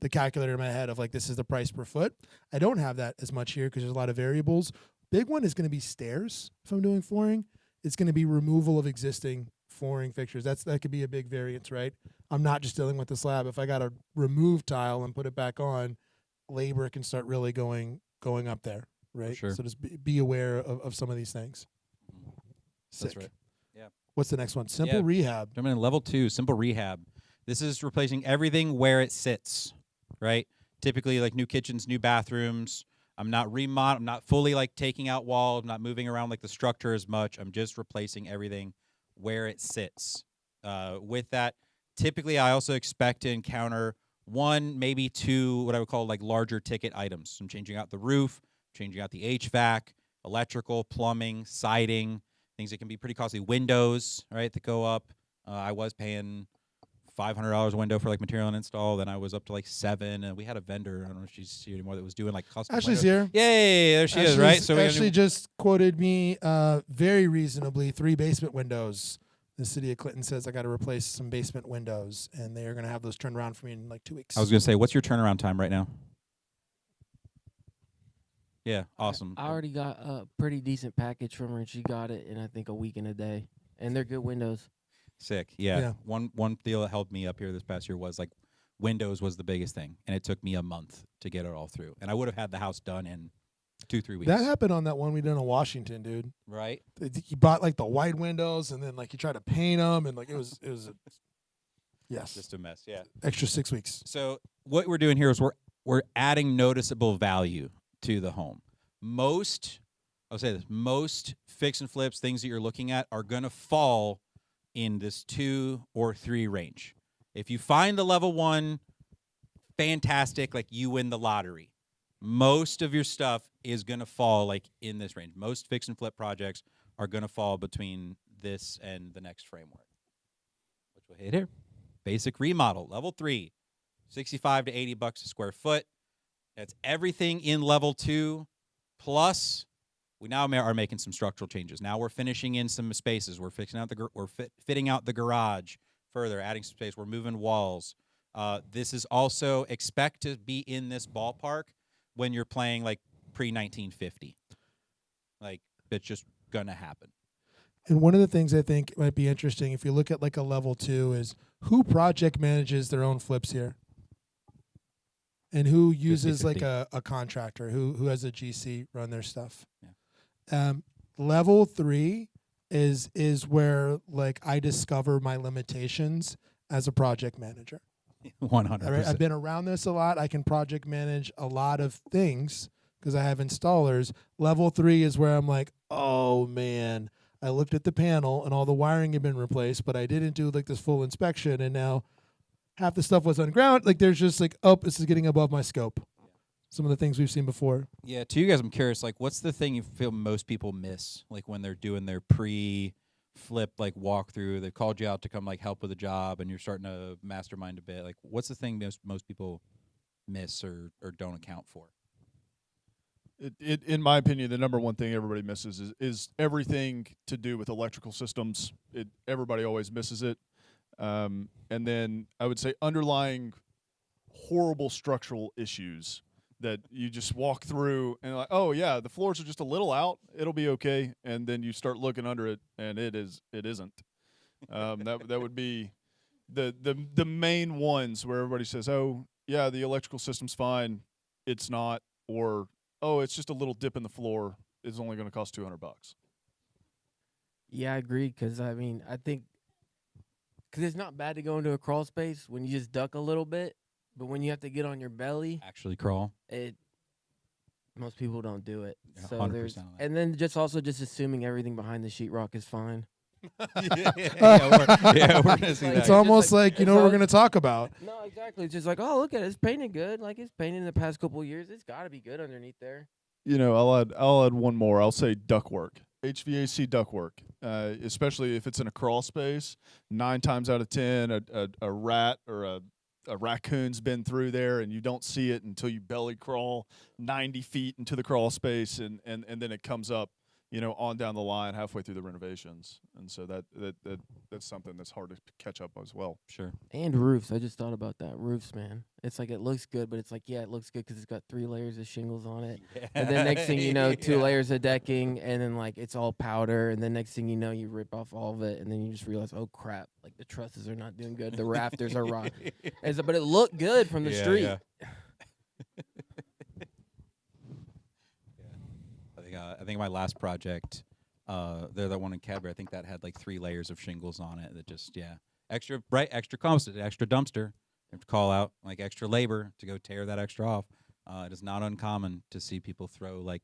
the calculator in my head of like, this is the price per foot. I don't have that as much here because there's a lot of variables. Big one is going to be stairs. If I'm doing flooring, it's going to be removal of existing flooring fixtures. That could be a big variance, right? I'm not just dealing with the slab. If I got to remove tile and put it back on, labor can start really going up there, right? Sure. So just be aware of some of these things. Sick. That's right. Yeah. What's the next one? Simple rehab. I'm in level 2, simple rehab. This is replacing everything where it sits, right? Typically like new kitchens, new bathrooms. I'm not I'm not fully like taking out walls, I'm not moving around like the structure as much. I'm just replacing everything where it sits. With that, typically I also expect to encounter 1, maybe 2, what I would call like larger ticket items. I'm changing out the roof, changing out the HVAC, electrical, plumbing, siding, things that can be pretty costly. Windows, right, that go up. I was paying $500 a window for like material and install. Then I was up to like $7, and we had a vendor. I don't know if she's here anymore. That was doing like custom. Ashley's windows. here. Yay! There she is. Right. So Ashley just quoted me very reasonably 3 basement windows. The city of Clinton says I got to replace some basement windows, and they are going to have those turned around for me in like 2 weeks. I was gonna say, what's your turnaround time right now? Yeah, awesome. I already got a pretty decent package from her, and she got it in I think a week and a day, and they're good windows. Sick. Yeah. Yeah. One deal that held me up here this past year was like Windows was the biggest thing, and it took me a month to get it all through. And I would have had the house done in 2-3 weeks. That happened on that one we did in Washington, dude. Right. He bought like the white windows, and then like he tried to paint them, and like it was yes, Just a mess. Yeah. extra 6 weeks. So what we're doing here is we're adding noticeable value to the home. I'll say this, most fix and flips, things that you're looking at are going to fall in this 2 or 3 range. If you find the level 1, fantastic, like you win the lottery. Most of your stuff is going to fall like in this range. Most fix and flip projects are going to fall between this and the next framework, which we'll hit here. Basic remodel, level 3, $65 to $80 a square foot. That's everything in level 2, plus we now are making some structural changes. Now we're finishing in some spaces. We're fixing out fitting out the garage further, adding some space. We're moving walls. This is also expect to be in this ballpark when you're playing like pre-1950. Like it's just gonna happen. And one of the things I think might be interesting if you look at like a level 2 is who project manages their own flips here, and who uses 50-50. like a contractor who has a GC run their stuff. Yeah. Level 3 is where like I discover my limitations as a project manager. 100%. I've been around this a lot. I can project manage a lot of things because I have installers. Level 3 is where I'm like, oh man, I looked at the panel and all the wiring had been replaced, but I didn't do like this full inspection, and now half the stuff was on ground. Like there's just like, oh, this is getting above my scope. some of the things we've seen before. Yeah, to you guys, I'm curious, like, what's the thing you feel most people miss, like, when they're doing their pre-flip, like, walkthrough? They called you out to come, like, help with a job, and you're starting to mastermind a bit. Like, what's the thing most people miss or don't account for? In my opinion, the number one thing everybody misses is everything to do with electrical systems. Everybody always misses it. And then I would say underlying horrible structural issues that you just walk through and like, oh yeah, the floors are just a little out, it'll be okay, and then you start looking under it and it isn't. That would be the main ones where everybody says, oh yeah, the electrical system's fine, it's not, or oh, it's just a little dip in the floor, it's only going to cost $200. Yeah, I agree. Because I mean, I think because it's not bad to go into a crawl space when you just duck a little bit, but when you have to get on your belly, Actually crawl. most people don't do it. Yeah, So 100% there's, on that. and then just assuming everything behind the sheetrock is fine. yeah, we're gonna see Like, that. It's almost like, you it's know what we're all- going to talk about. No, exactly. It's just like, oh, look at it, it's painted good. Like it's painted in the past couple of years. It's got to be good underneath there. You know, I'll add one more. I'll say ductwork, HVAC ductwork, especially if it's in a crawl space. 9 times out of 10, a rat or a raccoon's been through there, and you don't see it until you belly crawl 90 feet into the crawl space, and then it comes up, you know, on down the line halfway through the renovations, and so that's something that's hard to catch up as well. Sure. And roofs. I just thought about that. Roofs, man. It's like it looks good, but it's like, yeah, it looks good because it's got 3 layers of shingles on it. And then next thing you know, 2 layers of decking, and then like it's all powder. And then next thing you know, you rip off all of it, and then you just realize, oh crap, like the trusses are not doing good. The rafters are rotten. But it looked good from the street. Yeah. I think my last project, the one in Cadbury, I think that had like 3 layers of shingles on it. That just extra cost, extra dumpster. You have to call out like extra labor to go tear that extra off. It is not uncommon to see people throw like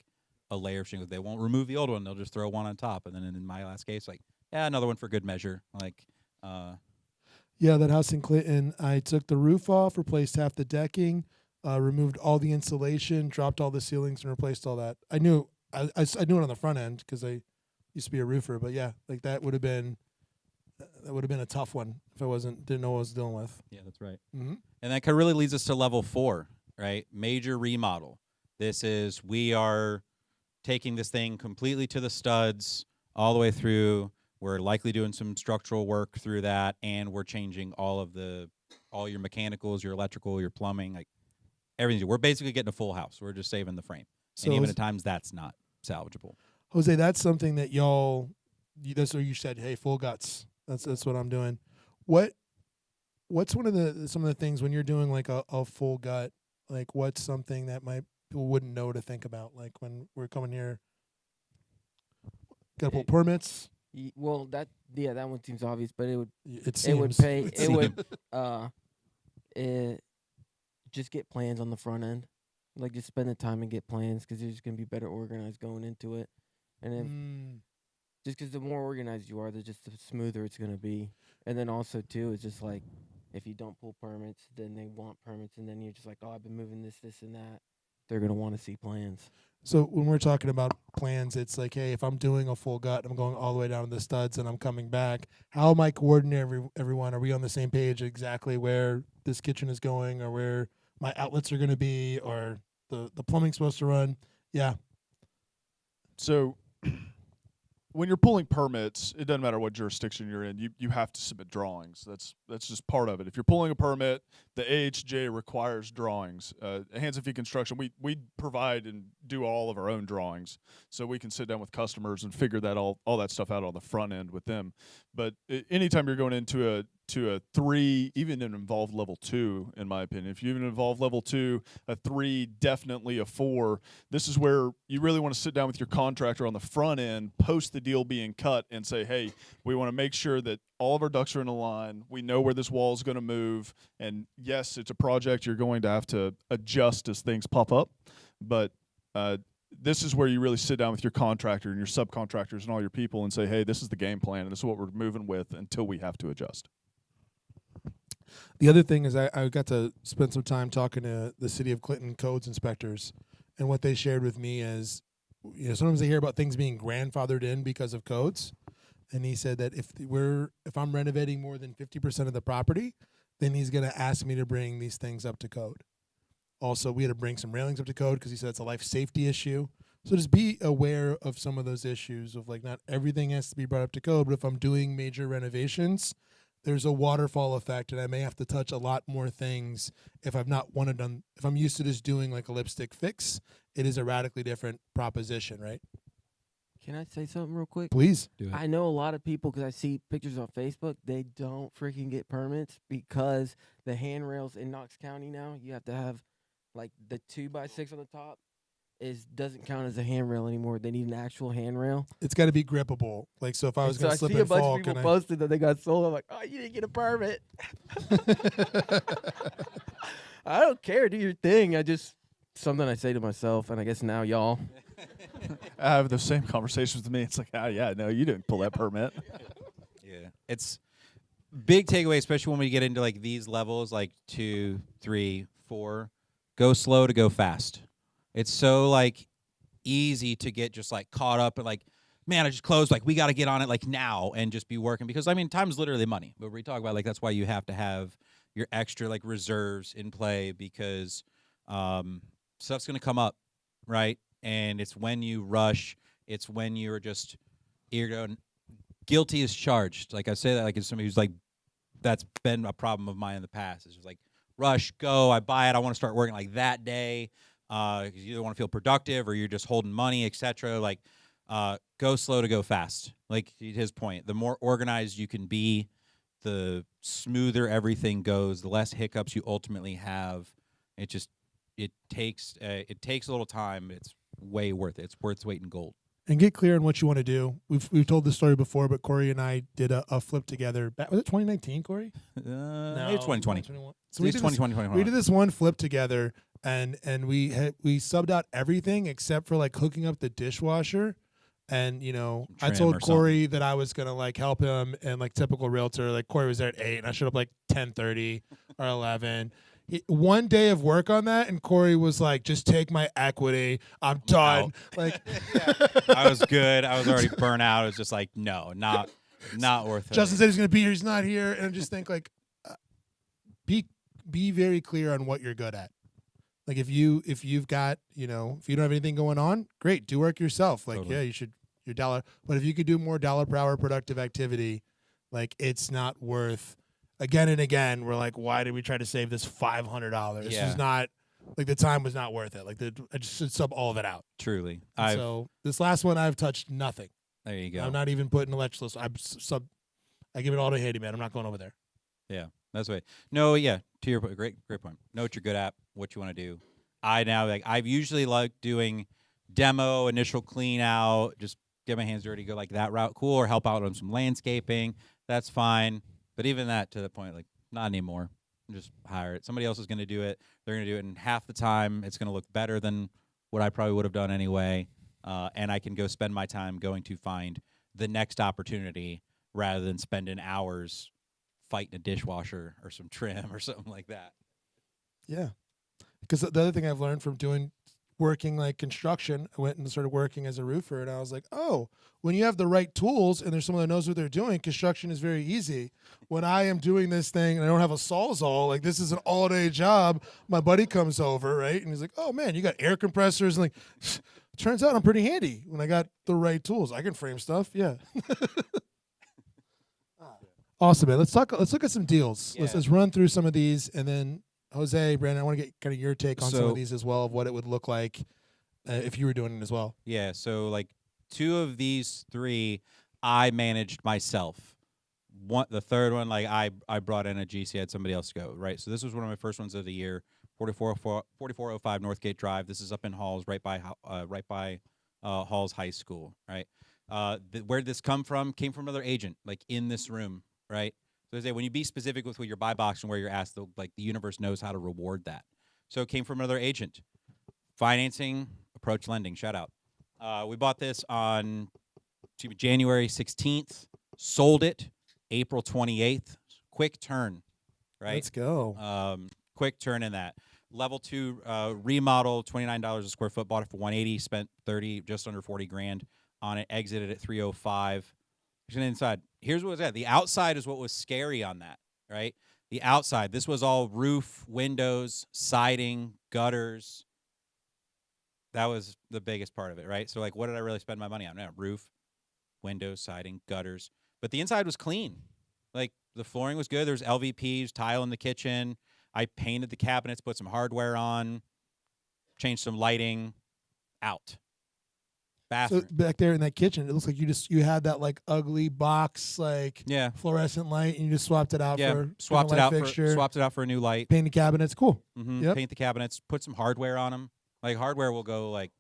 a layer of shingles. They won't remove the old one; they'll just throw one on top. And then in my last case, like another one for good measure. Like Yeah, that house in Clinton, I took the roof off, replaced half the decking, removed all the insulation, dropped all the ceilings, and replaced all that. I knew it on the front end because I used to be a roofer. But yeah, like that would have been a tough one if I didn't know what I was dealing with. yeah, that's right. Mm-hmm. And that kind of really leads us to level 4, right? Major remodel. We are taking this thing completely to the studs all the way through. We're likely doing some structural work through that, and we're changing all your mechanicals, your electrical, your plumbing, like everything. We're basically getting a full house. We're just saving the frame. So And even at times that's not salvageable. Jose, that's something that that's what you said. Hey, full guts. That's what I'm doing. What's some of the things when you're doing like a full gut? Like what's something that people wouldn't know to think about? Like when we're coming here, got to pull permits. Well, that one seems obvious, but it would It seems. it would pay It it would just get plans on the front end. Like just spend the time and get plans because you're just gonna be better organized going into it, and then just because the more organized you are, the smoother it's gonna be. And then also too, it's just like if you don't pull permits, then they want permits, and then you're just like, oh, I've been moving this, and that. They're gonna want to see plans. So when we're talking about plans, it's like, hey, if I'm doing a full gut, I'm going all the way down to the studs, and I'm coming back. How am I coordinating everyone? Are we on the same page exactly where this kitchen is going, or where my outlets are going to be, or the plumbing's supposed to run? Yeah. So when you're pulling permits, it doesn't matter what jurisdiction you're in. You have to submit drawings. That's just part of it. If you're pulling a permit, the AHJ requires drawings. Hands and Feet Construction, we provide and do all of our own drawings, so we can sit down with customers and figure that all that stuff out on the front end with them. But anytime you're going into a 3, even an involved level 2, in my opinion. If you even involve level 2, a 3, definitely a 4. This is where you really want to sit down with your contractor on the front end, post the deal being cut, and say, hey, we want to make sure that all of our ducks are in a line. We know where this wall is going to move. And yes, it's a project you're going to have to adjust as things pop up. But this is where you really sit down with your contractor and your subcontractors and all your people and say, hey, this is the game plan, and this is what we're moving with until we have to adjust. The other thing is I got to spend some time talking to the city of Clinton codes inspectors, and what they shared with me is, sometimes they hear about things being grandfathered in because of codes, and he said that if I'm renovating more than 50% of the property, then he's going to ask me to bring these things up to code. Also, we had to bring some railings up to code because he said it's a life safety issue. So just be aware of some of those issues of like not everything has to be brought up to code, but if I'm doing major renovations, there's a waterfall effect, and I may have to touch a lot more things if I've not wanted done. If I'm used to just doing like a lipstick fix, it is a radically different proposition, right? Can I say something real quick? Please. Do it. I know a lot of people because I see pictures on Facebook. They don't freaking get permits because the handrails in Knox County now, you have to have like the 2x6 on the top doesn't count as a handrail anymore. They need an actual handrail. It's got to be grippable. Like, so if I was So going I to slip see a and bunch fall, of people can I? posted that they got sold. I'm like, oh, you didn't get a permit. I don't care. Do your thing. Something I say to myself, and I guess now y'all. I have the same conversations with me. It's like, oh, yeah, no, you didn't pull that permit. Yeah, it's big takeaway, especially when we get into like these levels, like 2, 3, 4. Go slow to go fast. It's so like easy to get just like caught up and like, man, I just closed. Like we got to get on it like now and just be working because I mean, time's literally money. But we talk about like that's why you have to have your extra like reserves in play because stuff's gonna come up, right? And it's when you rush. It's when you're going guilty as charged. Like I say that like as somebody who's like that's been a problem of mine in the past. It's just like rush, go, I buy it, I want to start working like that day. Because you either want to feel productive or you're just holding money, etc. Like, go slow to go fast. Like his point, the more organized you can be, the smoother everything goes. The less hiccups you ultimately have. It takes a little time. It's way worth it. It's worth its weight in gold. And get clear on what you want to do. We've told this story before, but Corey and I did a flip together. Was it 2019, Corey? Maybe 2020. 2021. So So we it's did, this, 2020. we did this one flip together, and we subbed out everything except for like hooking up the dishwasher. And I Trim told or Corey that I was gonna like help him, and like typical realtor, like Corey was there at 8, and I showed up like 10:30 or 11. One day of work on that, and Corey was like, "Just take my equity. I'm done." out. Like, I was good. I was already burnt out. It was just like, no, not worth it. Justin said he's gonna be here. He's not here, and I just think like, be very clear on what you're good at. Like if you've got if you don't have anything going on, great, do work yourself. Like Totally. yeah, you should your dollar. But if you could do more dollar per hour productive activity, like it's not worth. Again and again, we're like, why did we try to save this $500? This Yeah. was not like the time was not worth it. Like I just should sub all of it out. Truly. So this last one, I've touched nothing. There you go. I'm not even putting electrical. I give it all to Haiti, man. I'm not going over there. Yeah, that's right. No, yeah, to your point, great point. Know what you're good at, what you want to do. I've usually liked doing demo, initial clean out, just get my hands dirty, go like that route, cool, or help out on some landscaping. That's fine. But even that to the point, like not anymore. Just hire it. Somebody else is going to do it. They're going to do it in half the time. It's going to look better than what I probably would have done anyway. And I can go spend my time going to find the next opportunity rather than spending hours fighting a dishwasher or some trim or something like that. Yeah. Because the other thing I've learned from working like construction, I went and started working as a roofer, and I was like, oh, when you have the right tools and there's someone that knows what they're doing, construction is very easy. When I am doing this thing and I don't have a Sawzall, like this is an all-day job, my buddy comes over, right? And he's like, oh, man, you got air compressors. And like, turns out I'm pretty handy when I got the right tools. I can frame stuff. Yeah. Awesome, man. Let's look at some deals. Yeah. Let's run through some of these, and then Jose, Brandon, I want to get kind of your take on some So- of these as well, of what it would look like if you were doing it as well. Yeah, so like 2 of these 3 I managed myself. The third one, like I brought in a GC, had somebody else go, right? So this was one of my first ones of the year, 4405 Northgate Drive. This is up in Halls, right by Halls High School, right? Where did this come from? Came from another agent, like in this room, right? So they say when you be specific with your buy box and where you're asked, the universe knows how to reward that. So it came from another agent. Financing, approach lending, shout out. We bought this on January 16th, sold it April 28th. Quick turn, right? Let's go. Quick turn in that. Level 2 remodel, $29 a square foot. Bought it for $180. Spent just under 40 grand on it. Exited at 305. Inside. Here's what was that. The outside is what was scary on that, right? The outside. This was all roof, windows, siding, gutters. That was the biggest part of it, right? So, like, what did I really spend my money on? No, roof, windows, siding, gutters. But the inside was clean. Like, the flooring was good. There was LVPs, tile in the kitchen. I painted the cabinets, put some hardware on, changed some lighting. Out. Bathroom. So back there in that kitchen, it looks like you had that like ugly box like Yeah. fluorescent light, and you just swapped it out Yeah. for Swapped it different out light fixture, swapped it out for a new light. painted cabinets. Cool. Yep. Paint the cabinets, put some hardware on them. Like, hardware will go like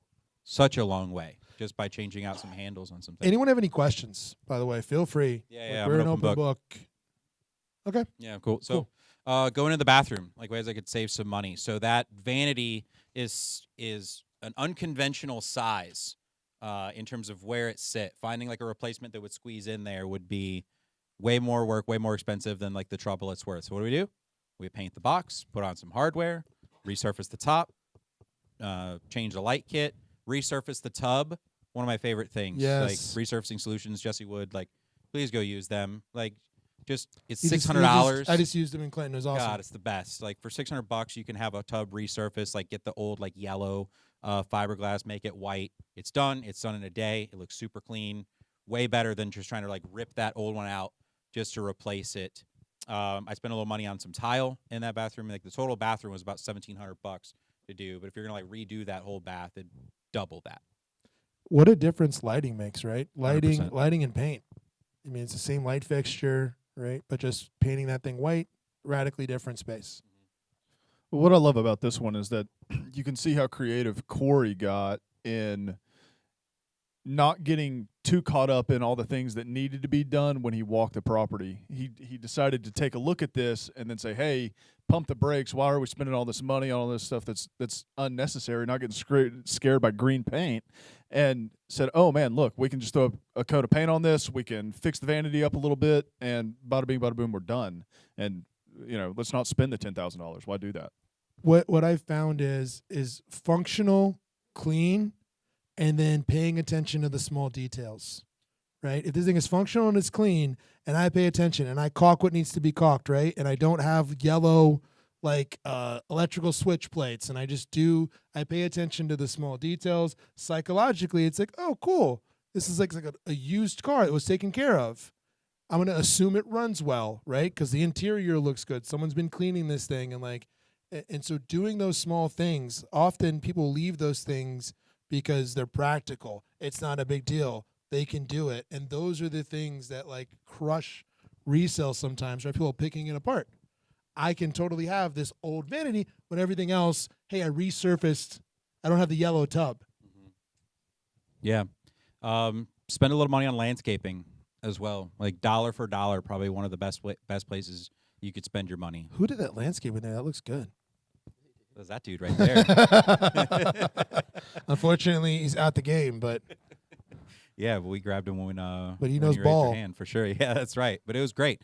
such a long way just by changing out some handles on some things. Anyone have any questions? By the way, feel free. Yeah, Like, yeah, I'm we're an an open open book. Okay. Yeah, cool. So, going to the bathroom, like ways I could save some money. So that vanity is an unconventional size in terms of where it sit. Finding like a replacement that would squeeze in there would be way more work, way more expensive than like the trouble it's worth. So what do? We paint the box, put on some hardware, resurface the top, change the light kit, resurface the tub. One of my favorite things. Yes. Like resurfacing solutions, Jesse Wood. Like, please go use them. Like, it's You just- $600. I just used them in Clinton. It was awesome. God, it's the best. Like, for $600, you can have a tub resurface. Like, get the old like yellow fiberglass, make it white. It's done. It's done in a day. It looks super clean. Way better than just trying to like rip that old one out just to replace it. I spent a little money on some tile in that bathroom. Like, the total bathroom was about $1,700 to do. But if you're gonna like redo that whole bath, it'd double that. What a difference lighting makes, right? 100%. Lighting and paint. I mean, it's the same light fixture, right? But just painting that thing white, radically different space. What I love about this one is that you can see how creative Corey got in not getting too caught up in all the things that needed to be done when he walked the property. He decided to take a look at this and then say, "Hey, pump the brakes. Why are we spending all this money on all this stuff that's unnecessary? Not getting scared by green paint." And said, "Oh man, look, we can just throw a coat of paint on this. We can fix the vanity up a little bit, and bada bing, bada boom, we're done. And let's not spend the $10,000. Why do that?" What I've found is functional, clean, and then paying attention to the small details, right? If this thing is functional and it's clean, and I pay attention and I caulk what needs to be caulked, right? And I don't have yellow like electrical switch plates, and I pay attention to the small details. Psychologically, it's like, oh, cool. This is like a used car that was taken care of. I'm going to assume it runs well, right? Because the interior looks good. Someone's been cleaning this thing, and so doing those small things, often people leave those things because they're practical. It's not a big deal. They can do it. And those are the things that like crush resale sometimes, right? People picking it apart. I can totally have this old vanity, but everything else, hey, I resurfaced. I don't have the yellow tub. Yeah. Spend a little money on landscaping as well. Like, dollar for dollar, probably one of the best places you could spend your money. Who did that landscape in there? That looks good. There's that dude right there. Unfortunately, he's out the game, but Yeah, but we grabbed him when But he when knows you raised your ball. hand for sure. Yeah, that's right. But it was great.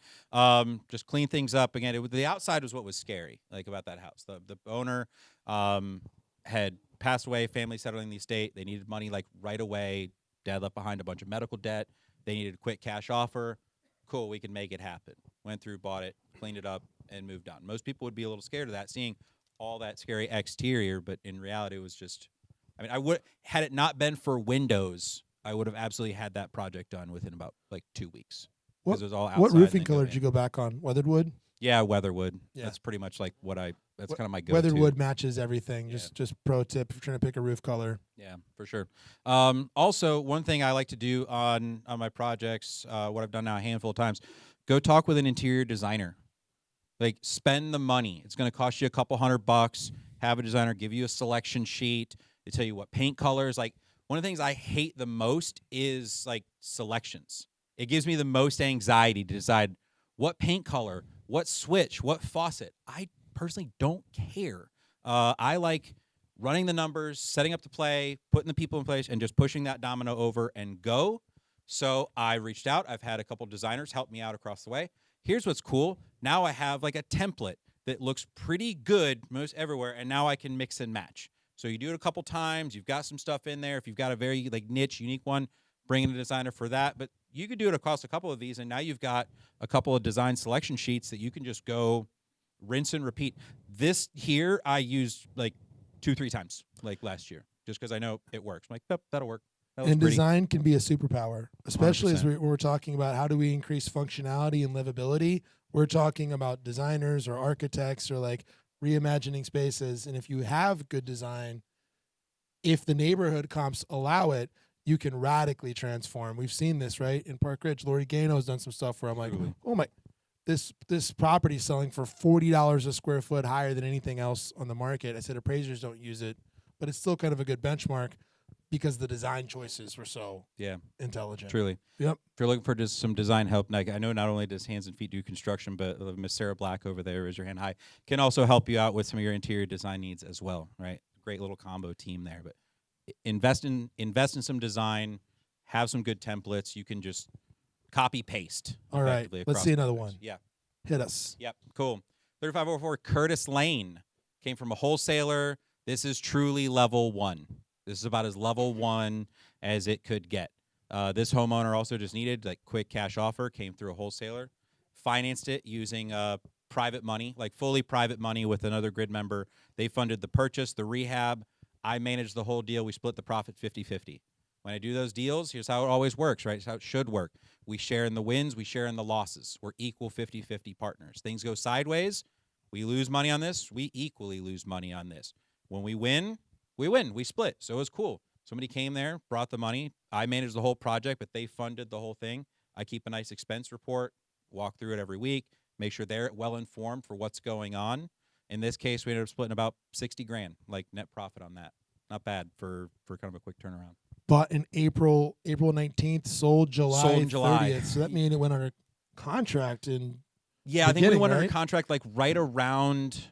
Just clean things up again. The outside was what was scary, like about that house. The owner had passed away, family settling the estate. They needed money like right away. Dad left behind a bunch of medical debt. They needed a quick cash offer. Cool, we can make it happen. Went through, bought it, cleaned it up, and moved on. Most people would be a little scared of that, seeing all that scary exterior, but in reality, it was just. I mean, I would had it not been for windows, I would have absolutely had that project done within about like 2 weeks. Because it was all outside. what and roofing then go color in. did you go back on? Weathered wood? Yeah, weatherwood. Yeah. That's pretty much like that's kind of my go-to. Weathered wood matches everything. Yeah. Just pro tip if you're trying to pick a roof color. Yeah, for sure. Also, one thing I like to do on my projects, what I've done now a handful of times, go talk with an interior designer. Like, spend the money. It's going to cost you a couple $100. Have a designer give you a selection sheet. They tell you what paint colors. Like, one of the things I hate the most is like selections. It gives me the most anxiety to decide what paint color, what switch, what faucet. I personally don't care. I like running the numbers, setting up the play, putting the people in place, and just pushing that domino over and go. So I reached out. I've had a couple designers help me out across the way. here's what's cool. Now I have like a template that looks pretty good most everywhere, and now I can mix and match. So you do it a couple times. You've got some stuff in there. If you've got a very like niche, unique one, bring in a designer for that. But you could do it across a couple of these, and now you've got a couple of design selection sheets that you can just go rinse and repeat. This here I used like 2-3 times like last year, just because I know it works. I'm like, yep, that'll work. That was And pretty. design can be a superpower, especially as 100%. we're talking about how do we increase functionality and livability. We're talking about designers or architects or like reimagining spaces. And if you have good design, if the neighborhood comps allow it, you can radically transform. We've seen this, right? In Park Ridge, Lori Gano's done some stuff where I'm like, Truly. oh my, this property's selling for $40 a square foot higher than anything else on the market. I said appraisers don't use it, but it's still kind of a good benchmark because the design choices were so Yeah, intelligent. truly. Yep. If you're looking for just some design help, like I know not only does Hands and Feet do construction, but Miss Sarah Black over there, raise your hand high, can also help you out with some of your interior design needs as well, right? Great little combo team there. But invest in some design, have some good templates. You can just copy paste. All right, effectively let's across see the another boards. one. Yeah. Hit us. Yep. Cool. 3504 Curtis Lane came from a wholesaler. This is truly level 1. This is about as level 1 as it could get. This homeowner also just needed like quick cash offer, came through a wholesaler, financed it using private money, like fully private money with another grid member. They funded the purchase, the rehab. I managed the whole deal. We split the profit 50-50. When I do those deals, here's how it always works, right? It's how it should work. We share in the wins, we share in the losses. We're equal 50-50 partners. Things go sideways, we lose money on this, we equally lose money on this. When we win, we split. So it was cool. Somebody came there, brought the money. I managed the whole project, but they funded the whole thing. I keep a nice expense report, walk through it every week, make sure they're well informed for what's going on. In this case, we ended up splitting about 60 grand, like net profit on that. Not bad for kind of a quick turnaround. Bought in April 19th, sold July Sold in July. 30th. So that means it went under contract in Yeah, I think we beginning, went under right? contract like right around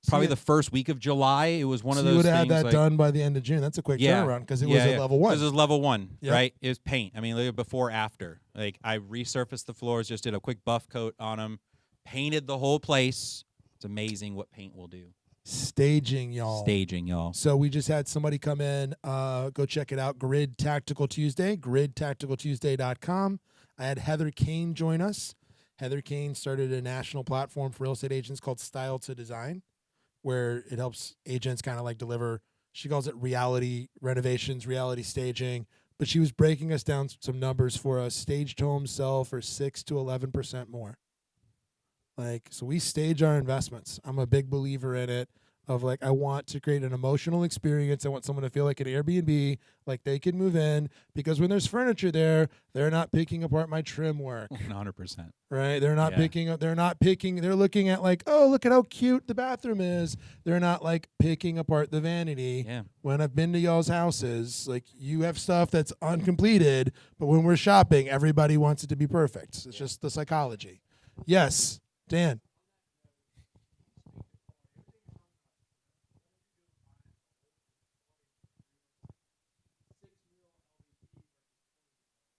probably See, the first week of July. It was one so of you those would have things had that like, done by the end of June. That's a quick Yeah. turnaround because it was at level 1. This is level 1, Yep. right? It was paint. I mean, like before, after. Like I resurfaced the floors, just did a quick buff coat on them, painted the whole place. It's amazing what paint will do. Staging, y'all. Staging, y'all. So we just had somebody come in. Go check it out. Grid Tactical Tuesday, gridtacticaltuesday.com. I had Heather Kane join us. Heather Kane started a national platform for real estate agents called Style to Design, where it helps agents kind of like deliver, she calls it reality renovations, reality staging. But she was breaking us down some numbers for us. Staged homes sell for 6 to 11% more. Like, so we stage our investments. I'm a big believer in it of like, I want to create an emotional experience. I want someone to feel like an Airbnb, like they can move in because when there's furniture there, they're not picking apart my trim work, 100%. right? They're not Yeah. they're looking at like, oh, look at how cute the bathroom is. They're not like picking apart the vanity. Yeah. When I've been to y'all's houses, like you have stuff that's uncompleted, but when we're shopping, everybody wants it to be perfect. It's just the psychology. Yes. Dan.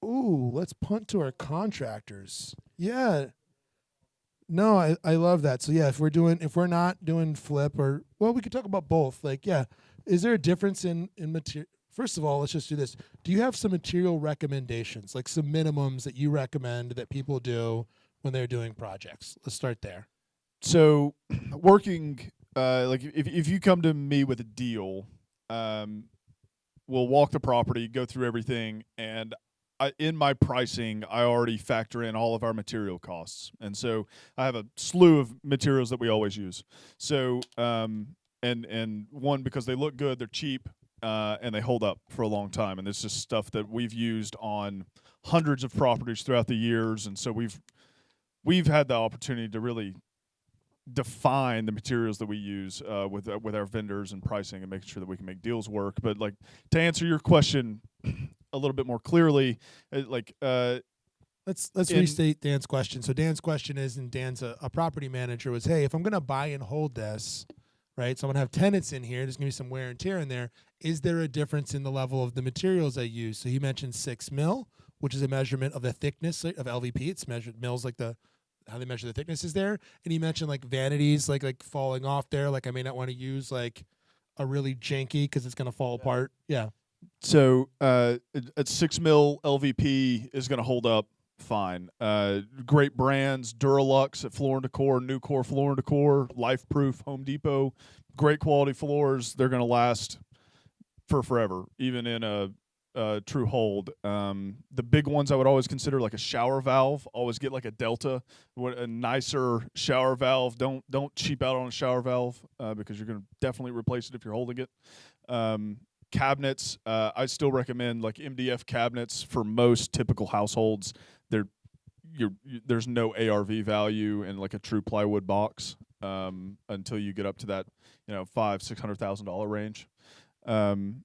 Ooh, let's punt to our contractors. Yeah. No, I love that. So yeah, if we're not doing flip or well, we could talk about both. Like, yeah. Is there a difference in material? First of all, let's just do this. Do you have some material recommendations, like some minimums that you recommend that people do when they're doing projects? Let's start there. So, working like if you come to me with a deal, we'll walk the property, go through everything, and in my pricing, I already factor in all of our material costs, and so I have a slew of materials that we always use. So, and one because they look good, they're cheap, and they hold up for a long time, and this is stuff that we've used on hundreds of properties throughout the years, and so we've had the opportunity to really define the materials that we use with our vendors and pricing and making sure that we can make deals work. But like to answer your question a little bit more clearly, Let's restate Dan's question. So Dan's question is, and Dan's a property manager, was, hey, if I'm going to buy and hold this, right, so I'm going to have tenants in here, there's going to be some wear and tear in there. Is there a difference in the level of the materials I use? So he mentioned 6 mil, which is a measurement of the thickness of LVP. It's measured mils like how they measure the thicknesses there. And he mentioned like vanities, like falling off there. Like I may not want to use like a really janky because it's gonna fall apart. Yeah. So at 6 mil LVP is going to hold up fine. Great brands, Duralux at Floor and Decor, Nucor Floor and Decor, Life Proof, Home Depot. Great quality floors. They're going to last for forever, even in a true hold. The big ones I would always consider like a shower valve. Always get like a Delta, a nicer shower valve. Don't cheap out on a shower valve because you're going to definitely replace it if you're holding it. Cabinets, I still recommend like MDF cabinets for most typical households. There's no ARV value in like a true plywood box until you get up to that $500,000-$600,000 range. And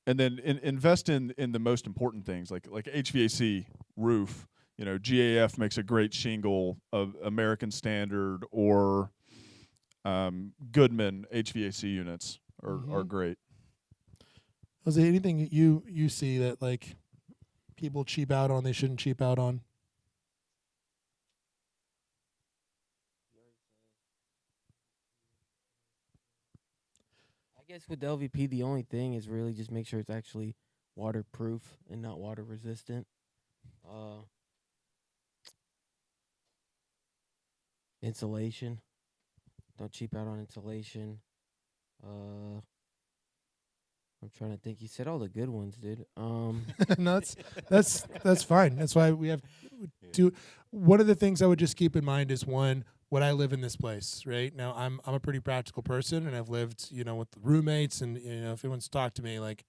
then invest in the most important things like HVAC, roof. GAF makes a great shingle of American Standard, or Goodman HVAC units are great. Was there anything that you see that like people cheap out on they shouldn't cheap out on? I guess with LVP, the only thing is really just make sure it's actually waterproof and not water resistant. Insulation. Don't cheap out on insulation. I'm trying to think. You said all the good ones, dude. No, that's fine. That's why we have two. One of the things I would just keep in mind is one, when I live in this place, right now, I'm a pretty practical person, and I've lived, with roommates, and if anyone's talked to me, like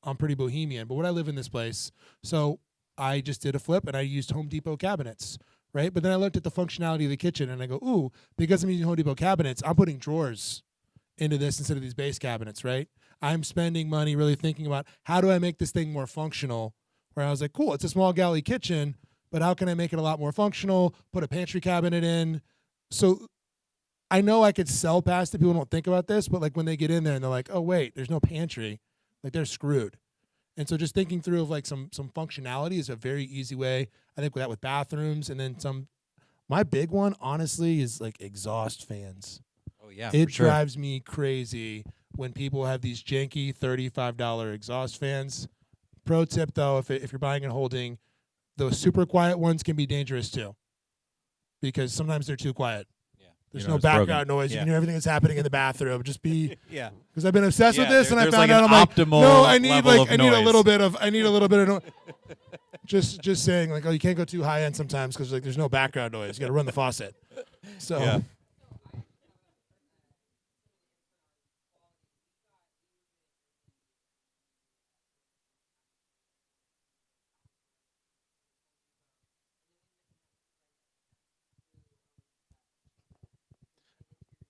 I'm pretty bohemian. But when I live in this place, so I just did a flip, and I used Home Depot cabinets, right? But then I looked at the functionality of the kitchen, and I go, ooh, because I'm using Home Depot cabinets, I'm putting drawers into this instead of these base cabinets, right? I'm spending money really thinking about how do I make this thing more functional, where I was like, cool, it's a small galley kitchen, but how can I make it a lot more functional, put a pantry cabinet in? So I know I could sell past it. People don't think about this, but like when they get in there and they're like, oh, wait, there's no pantry, like they're screwed. And so just thinking through of like some functionality is a very easy way. I think with that with bathrooms, and then my big one, honestly, is like exhaust fans. Oh, yeah. It for sure. drives me crazy when people have these janky $35 exhaust fans. Pro tip, though, if you're buying and holding, those super quiet ones can be dangerous, too, because sometimes they're too quiet. Yeah. There's You no know it's background broken. noise. You Yeah. can hear everything that's happening in the bathroom. Just be, Yeah. because I've been obsessed with Yeah, this, and I there's found like out an I'm like, optimal no, I need level of I need a noise. little bit of no-. just saying, like, oh, you can't go too high end sometimes because like there's no background noise. You got to run the faucet. So. Yeah.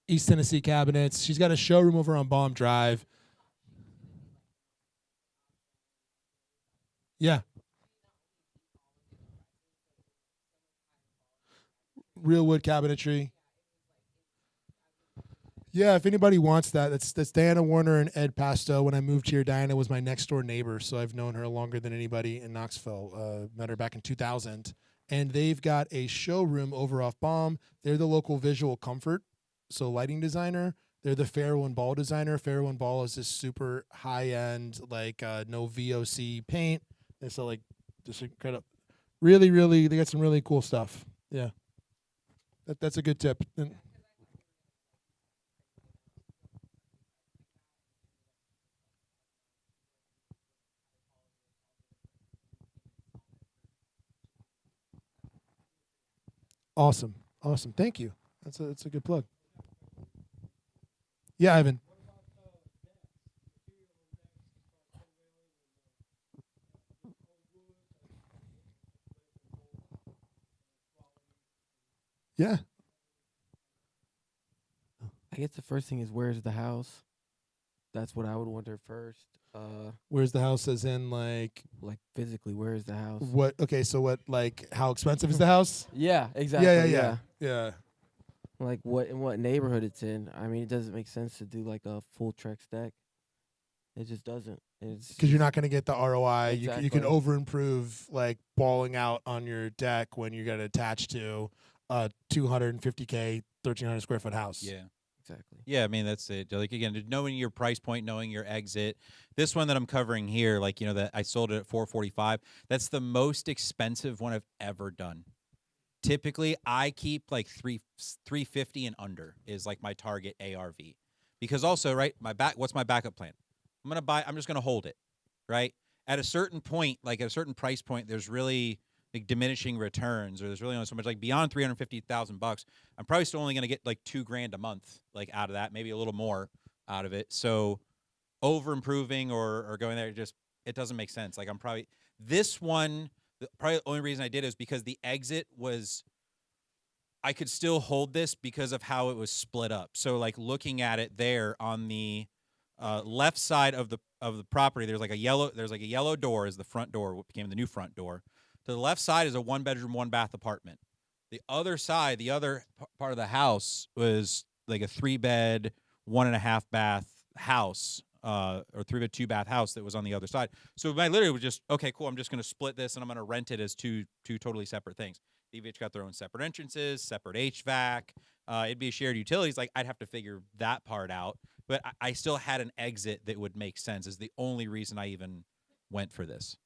East Tennessee cabinets. She's got a showroom over on Baum Drive. Yeah. Real wood cabinetry. Yeah, if anybody wants that, that's Diana Warner and Ed Pasto. When I moved here, Diana was my next door neighbor, so I've known her longer than anybody in Knoxville. Met her back in 2000. And they've got a showroom over off Baum. They're the local visual comfort, so lighting designer. They're the Farrow and Ball designer. Farrow and Ball is this super high-end, like no VOC paint. They sell like just incredible. Really, really, they got some really cool stuff. Yeah, that's a good tip. And awesome. Thank you. That's a good plug. Yeah, Ivan. Yeah. I guess the first thing is where's the house? That's what I would wonder first. Where's the house? As in, like Physically, where is the house? what? Okay, so what? Like, how expensive is the house? Yeah, exactly. Yeah. Like in what neighborhood it's in. I mean, it doesn't make sense to do like a full Trex deck. It just doesn't. It's Because you're not going to get the ROI. You can Exactly. over improve like balling out on your deck when you got attached to a 250K, 1,300 square foot house. Yeah. Exactly. Yeah, I mean that's it. Like again, just knowing your price point, knowing your exit. This one that I'm covering here, like that I sold it at 445. That's the most expensive one I've ever done. Typically, I keep like 350 and under is like my target ARV, because also right, what's my backup plan? I'm just gonna hold it, right? At a certain point, like at a certain price point, there's really like diminishing returns, or there's really only so much. Like beyond $350,000, I'm probably still only going to get like $2,000 a month, like out of that, maybe a little more out of it. So over improving or going there, it doesn't make sense. Like this one, probably the only reason I did is because the exit was, I could still hold this because of how it was split up. So like looking at it there on the left side of the property, there's like a yellow door is the front door, what became the new front door. To the left side is a 1-bedroom, 1-bath apartment. The other side, the other part of the house was like a 3-bed, 1.5-bath house, or 3-bed, 2-bath house that was on the other side. So I literally was just, okay, cool. I'm just going to split this and I'm going to rent it as two totally separate things. They've each got their own separate entrances, separate HVAC. It'd be a shared utilities. Like I'd have to figure that part out, but I still had an exit that would make sense. Is the only reason I even went for this,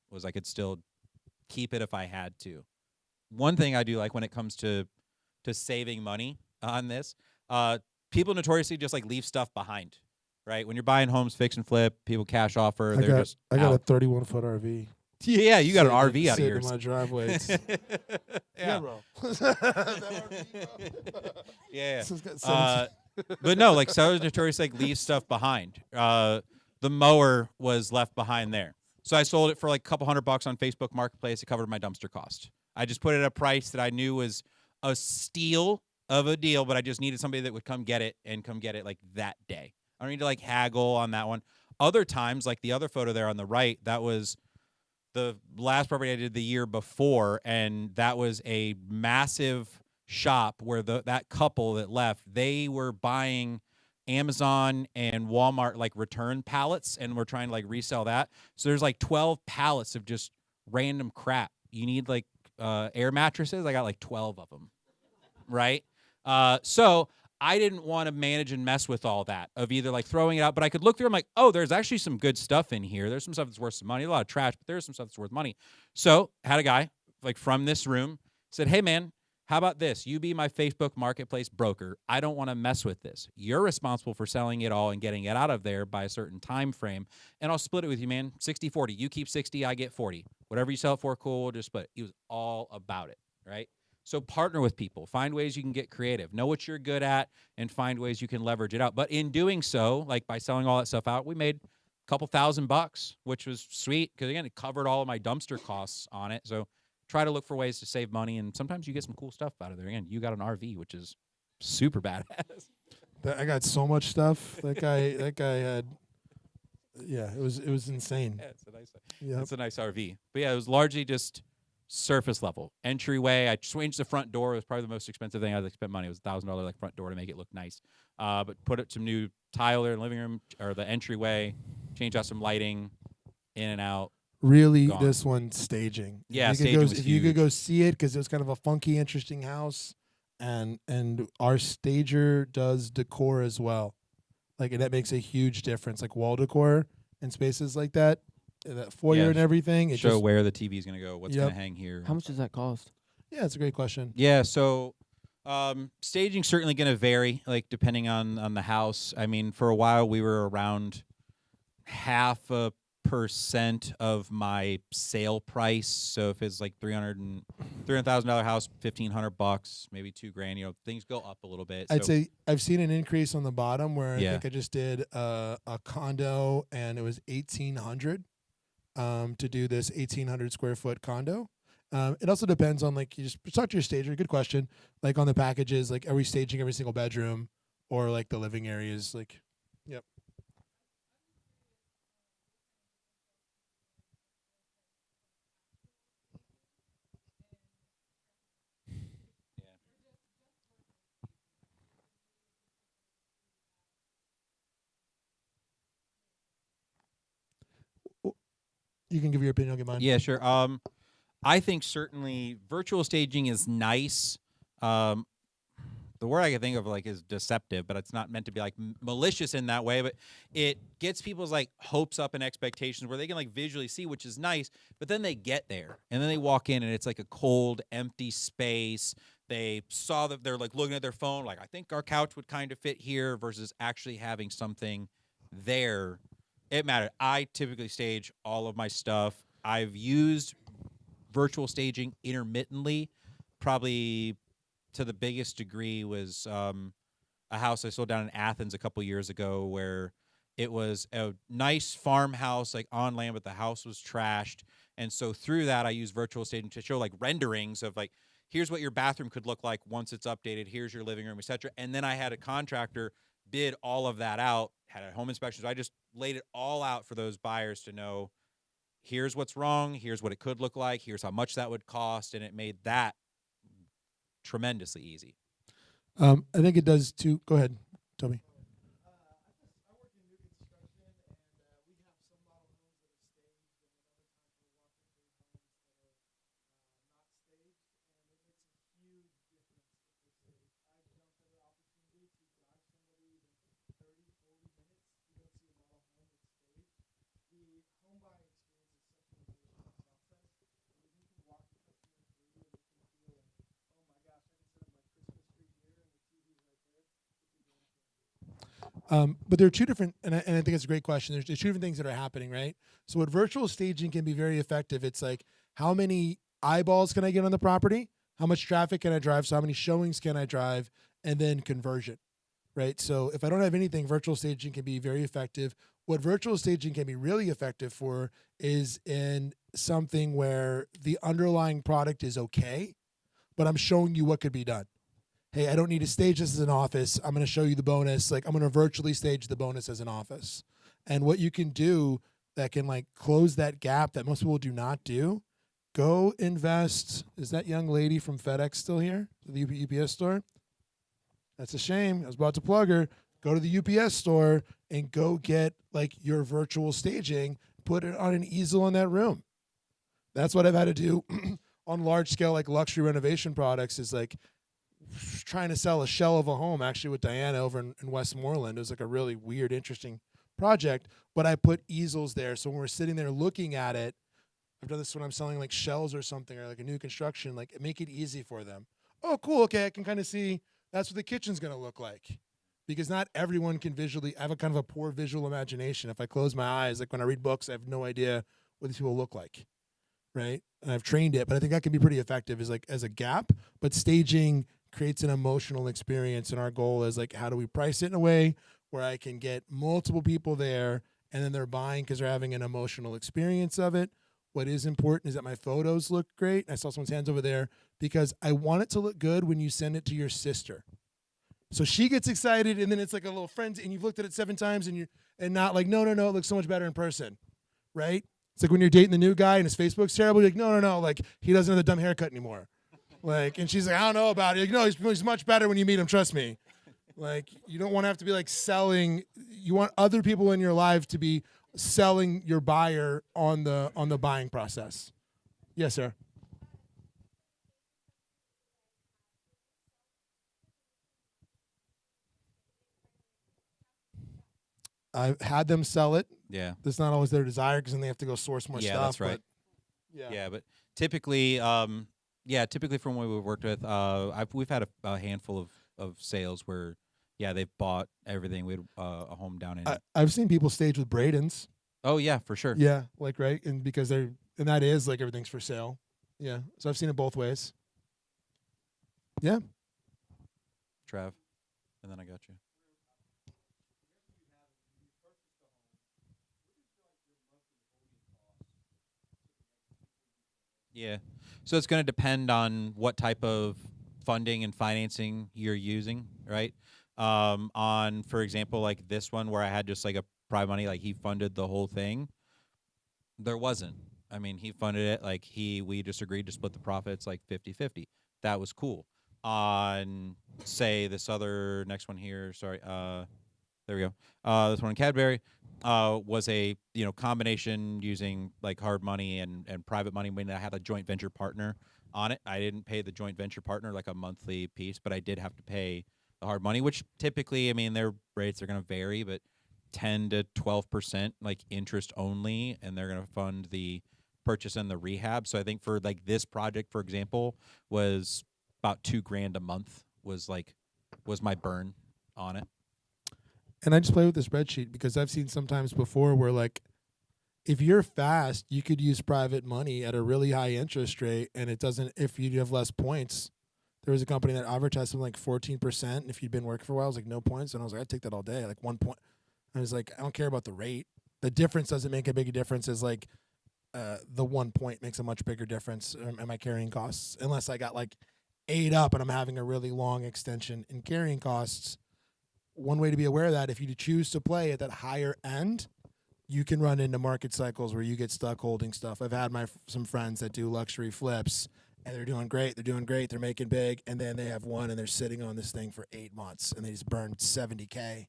was I could still keep it if I had to. One thing I do like when it comes to saving money on this, people notoriously just like leave stuff behind, right? When you're buying homes, fix and flip, people cash offer, I got a out. 31-foot RV. Yeah, you got an RV out of sitting yours. in my driveway. Yeah, bro. yeah. This has got 17 But no, like sellers notoriously like leave stuff behind. The mower was left behind there. So I sold it for like a couple $100 on Facebook Marketplace. It covered my dumpster cost. I just put it at a price that I knew was a steal of a deal, but I just needed somebody that would come get it like that day. I don't need to like haggle on that one. Other times, like the other photo there on the right, that was the last property I did the year before, and that was a massive shop where that couple that left, they were buying Amazon and Walmart like return pallets, and we're trying to like resell that. So there's like 12 pallets of just random crap. You need like air mattresses. I got like 12 of them, right? So I didn't want to manage and mess with all that of either like throwing it out, but I could look through. I'm like, oh, there's actually some good stuff in here. There's some stuff that's worth some money. A lot of trash, but there's some stuff that's worth money. So had a guy like from this room said, hey man, how about this? You be my Facebook Marketplace broker. I don't want to mess with this. You're responsible for selling it all and getting it out of there by a certain time frame, and I'll split it with you, man. 60-40. You keep 60, I get 40. Whatever you sell it for, cool, we'll just split it. He was all about it, right? So partner with people. Find ways you can get creative. Know what you're good at and find ways you can leverage it out. But in doing so, like by selling all that stuff out, we made a couple $1,000, which was sweet because, again, it covered all of my dumpster costs on it. So try to look for ways to save money, and sometimes you get some cool stuff out of there. Again, you got an RV, which is super badass. I got so much stuff. That guy had. Yeah, it was insane. Yeah, it's a nice. Yeah, It's a nice RV. But yeah, it was largely just surface level entryway. I changed the front door. It was probably the most expensive thing I'd spent money. It was $1,000 like front door to make it look nice. But put it some new tile there in the living room or the entryway. Change out some lighting, in and out. really, Gone. this one staging. Yeah, if you staging could was if you could huge. go see it, because it was kind of a funky, interesting house, and our stager does decor as well, and that makes a huge difference. Like wall decor and spaces like that, that foyer Yeah, and everything. It Show just, where the TV is going to go, what's Yep. going to hang here. How much does that cost? yeah, it's a great question. Yeah, so staging's certainly going to vary, like depending on the house. I mean, for a while we were around 0.5% of my sale price. So if it's like $300,000 house, $1,500, maybe $2,000. Things go up a little bit. I'd so say I've seen an increase on the bottom where Yeah. I think I just did a condo, and it was 1,800 to do this 1,800 square foot condo. It also depends on you just talk to your stager. Good question. Like on the packages, like are we staging every single bedroom or like the living areas? Yep. You can give your opinion. I'll give mine. Yeah, sure. I think certainly virtual staging is nice um, the word I can think of like is deceptive, but it's not meant to be like malicious in that way. But it gets people's like hopes up and expectations where they can like visually see, which is nice. But then they get there and then they walk in and it's like a cold, empty space. They saw that they're like looking at their phone, like I think our couch would kind of fit here, versus actually having something there. It mattered. I typically stage all of my stuff. I've used virtual staging intermittently, probably to the biggest degree was a house I sold down in Athens a couple years ago where it was a nice farmhouse like on land, but the house was trashed. And so through that, I used virtual staging to show like renderings of like, here's what your bathroom could look like once it's updated. Here's your living room, etc. And then I had a contractor bid all of that out, had a home inspection. So I just laid it all out for those buyers to know, here's what's wrong. Here's what it could look like. Here's how much that would cost. And it made that tremendously easy. I think it does too. Go ahead, Toby. But there are two different, and I think it's a great question. There's two different things that are happening, right? So, what virtual staging can be very effective. It's like, how many eyeballs can I get on the property? How much traffic can I drive? So, how many showings can I drive? And then conversion, right? So, if I don't have anything, virtual staging can be very effective. What virtual staging can be really effective for is in something where the underlying product is okay, but I'm showing you what could be done. Hey, I don't need to stage this as an office. I'm going to show you the bonus. Like, I'm going to virtually stage the bonus as an office. And what you can do that can like close that gap that most people do not do, go invest. Is that young lady from FedEx still here? The UPS store? That's a shame. I was about to plug her. Go to the UPS store and go get like your virtual staging, put it on an easel in that room. That's what I've had to do on large scale, like luxury renovation products, is like trying to sell a shell of a home actually with Diana over in Westmoreland. It was like a really weird, interesting project, but I put easels there. So when we're sitting there looking at it, I've done this when I'm selling like shells or something or like a new construction, like make it easy for them. Oh, cool. Okay. I can kind of see that's what the kitchen's going to look like, because not everyone can visually, I have a kind of a poor visual imagination. If I close my eyes, like when I read books, I have no idea what these people look like. Right. And I've trained it, but I think that can be pretty effective as like as a gap, but staging creates an emotional experience. And our goal is like, how do we price it in a way where I can get multiple people there and then they're buying because they're having an emotional experience of it. What is important is that my photos look great. I saw someone's hands over there because I want it to look good when you send it to your sister. So she gets excited and then it's like a little friend and you've looked at it 7 times and not like, no, it looks so much better in person. Right? It's like when you're dating the new guy and his Facebook's terrible, you're like, no, like he doesn't have the dumb haircut anymore. Like, and she's like, I don't know about it. Like, no, he's much better when you meet him. Trust me. Like, you don't want to have to be like selling. You want other people in your life to be selling your buyer on the buying process. Yes, sir. I've had them sell it. Yeah. That's not always their desire because then they have to go source more stuff. Yeah, that's right. Yeah. But typically, typically from what we've worked with, we've had a handful of sales where, they've bought everything. We had a home down in. I've seen people stage with Braden's. Oh yeah, for sure. Yeah, like right, and because that is like everything's for sale. Yeah, so I've seen it both ways. Yeah. Trav, and then I got you. Yeah. So it's going to depend on what type of funding and financing you're using, right? On, for example, like this one where I had just like a private money, like he funded the whole thing. There wasn't. I mean, he funded it like we just agreed to split the profits like 50-50. That was cool. On, say, this other next one here, sorry, There we go. This one in Cadbury was a combination using like hard money and private money. When I had a joint venture partner on it, I didn't pay the joint venture partner like a monthly piece, but I did have to pay the hard money, which typically, I mean, their rates are going to vary, but 10 to 12% like interest only, and they're going to fund the purchase and the rehab. So I think for like this project, for example, was about $2,000 a month was my burn on it. And I just play with the spreadsheet because I've seen sometimes before where like if you're fast, you could use private money at a really high interest rate, and it doesn't. If you have less points, there was a company that advertised something like 14%, and if you'd been working for a while, it was like no points, and I was like, I'd take that all day, like 1 point. I was like, I don't care about the rate. The difference doesn't make a big difference. Is like the 1 point makes a much bigger difference in my carrying costs, unless I got like 8 up and I'm having a really long extension in carrying costs. One way to be aware of that, if you choose to play at that higher end, you can run into market cycles where you get stuck holding stuff. I've had some friends that do luxury flips, and they're doing great. They're making big, and then they have one, and they're sitting on this thing for 8 months, and they just burned $70K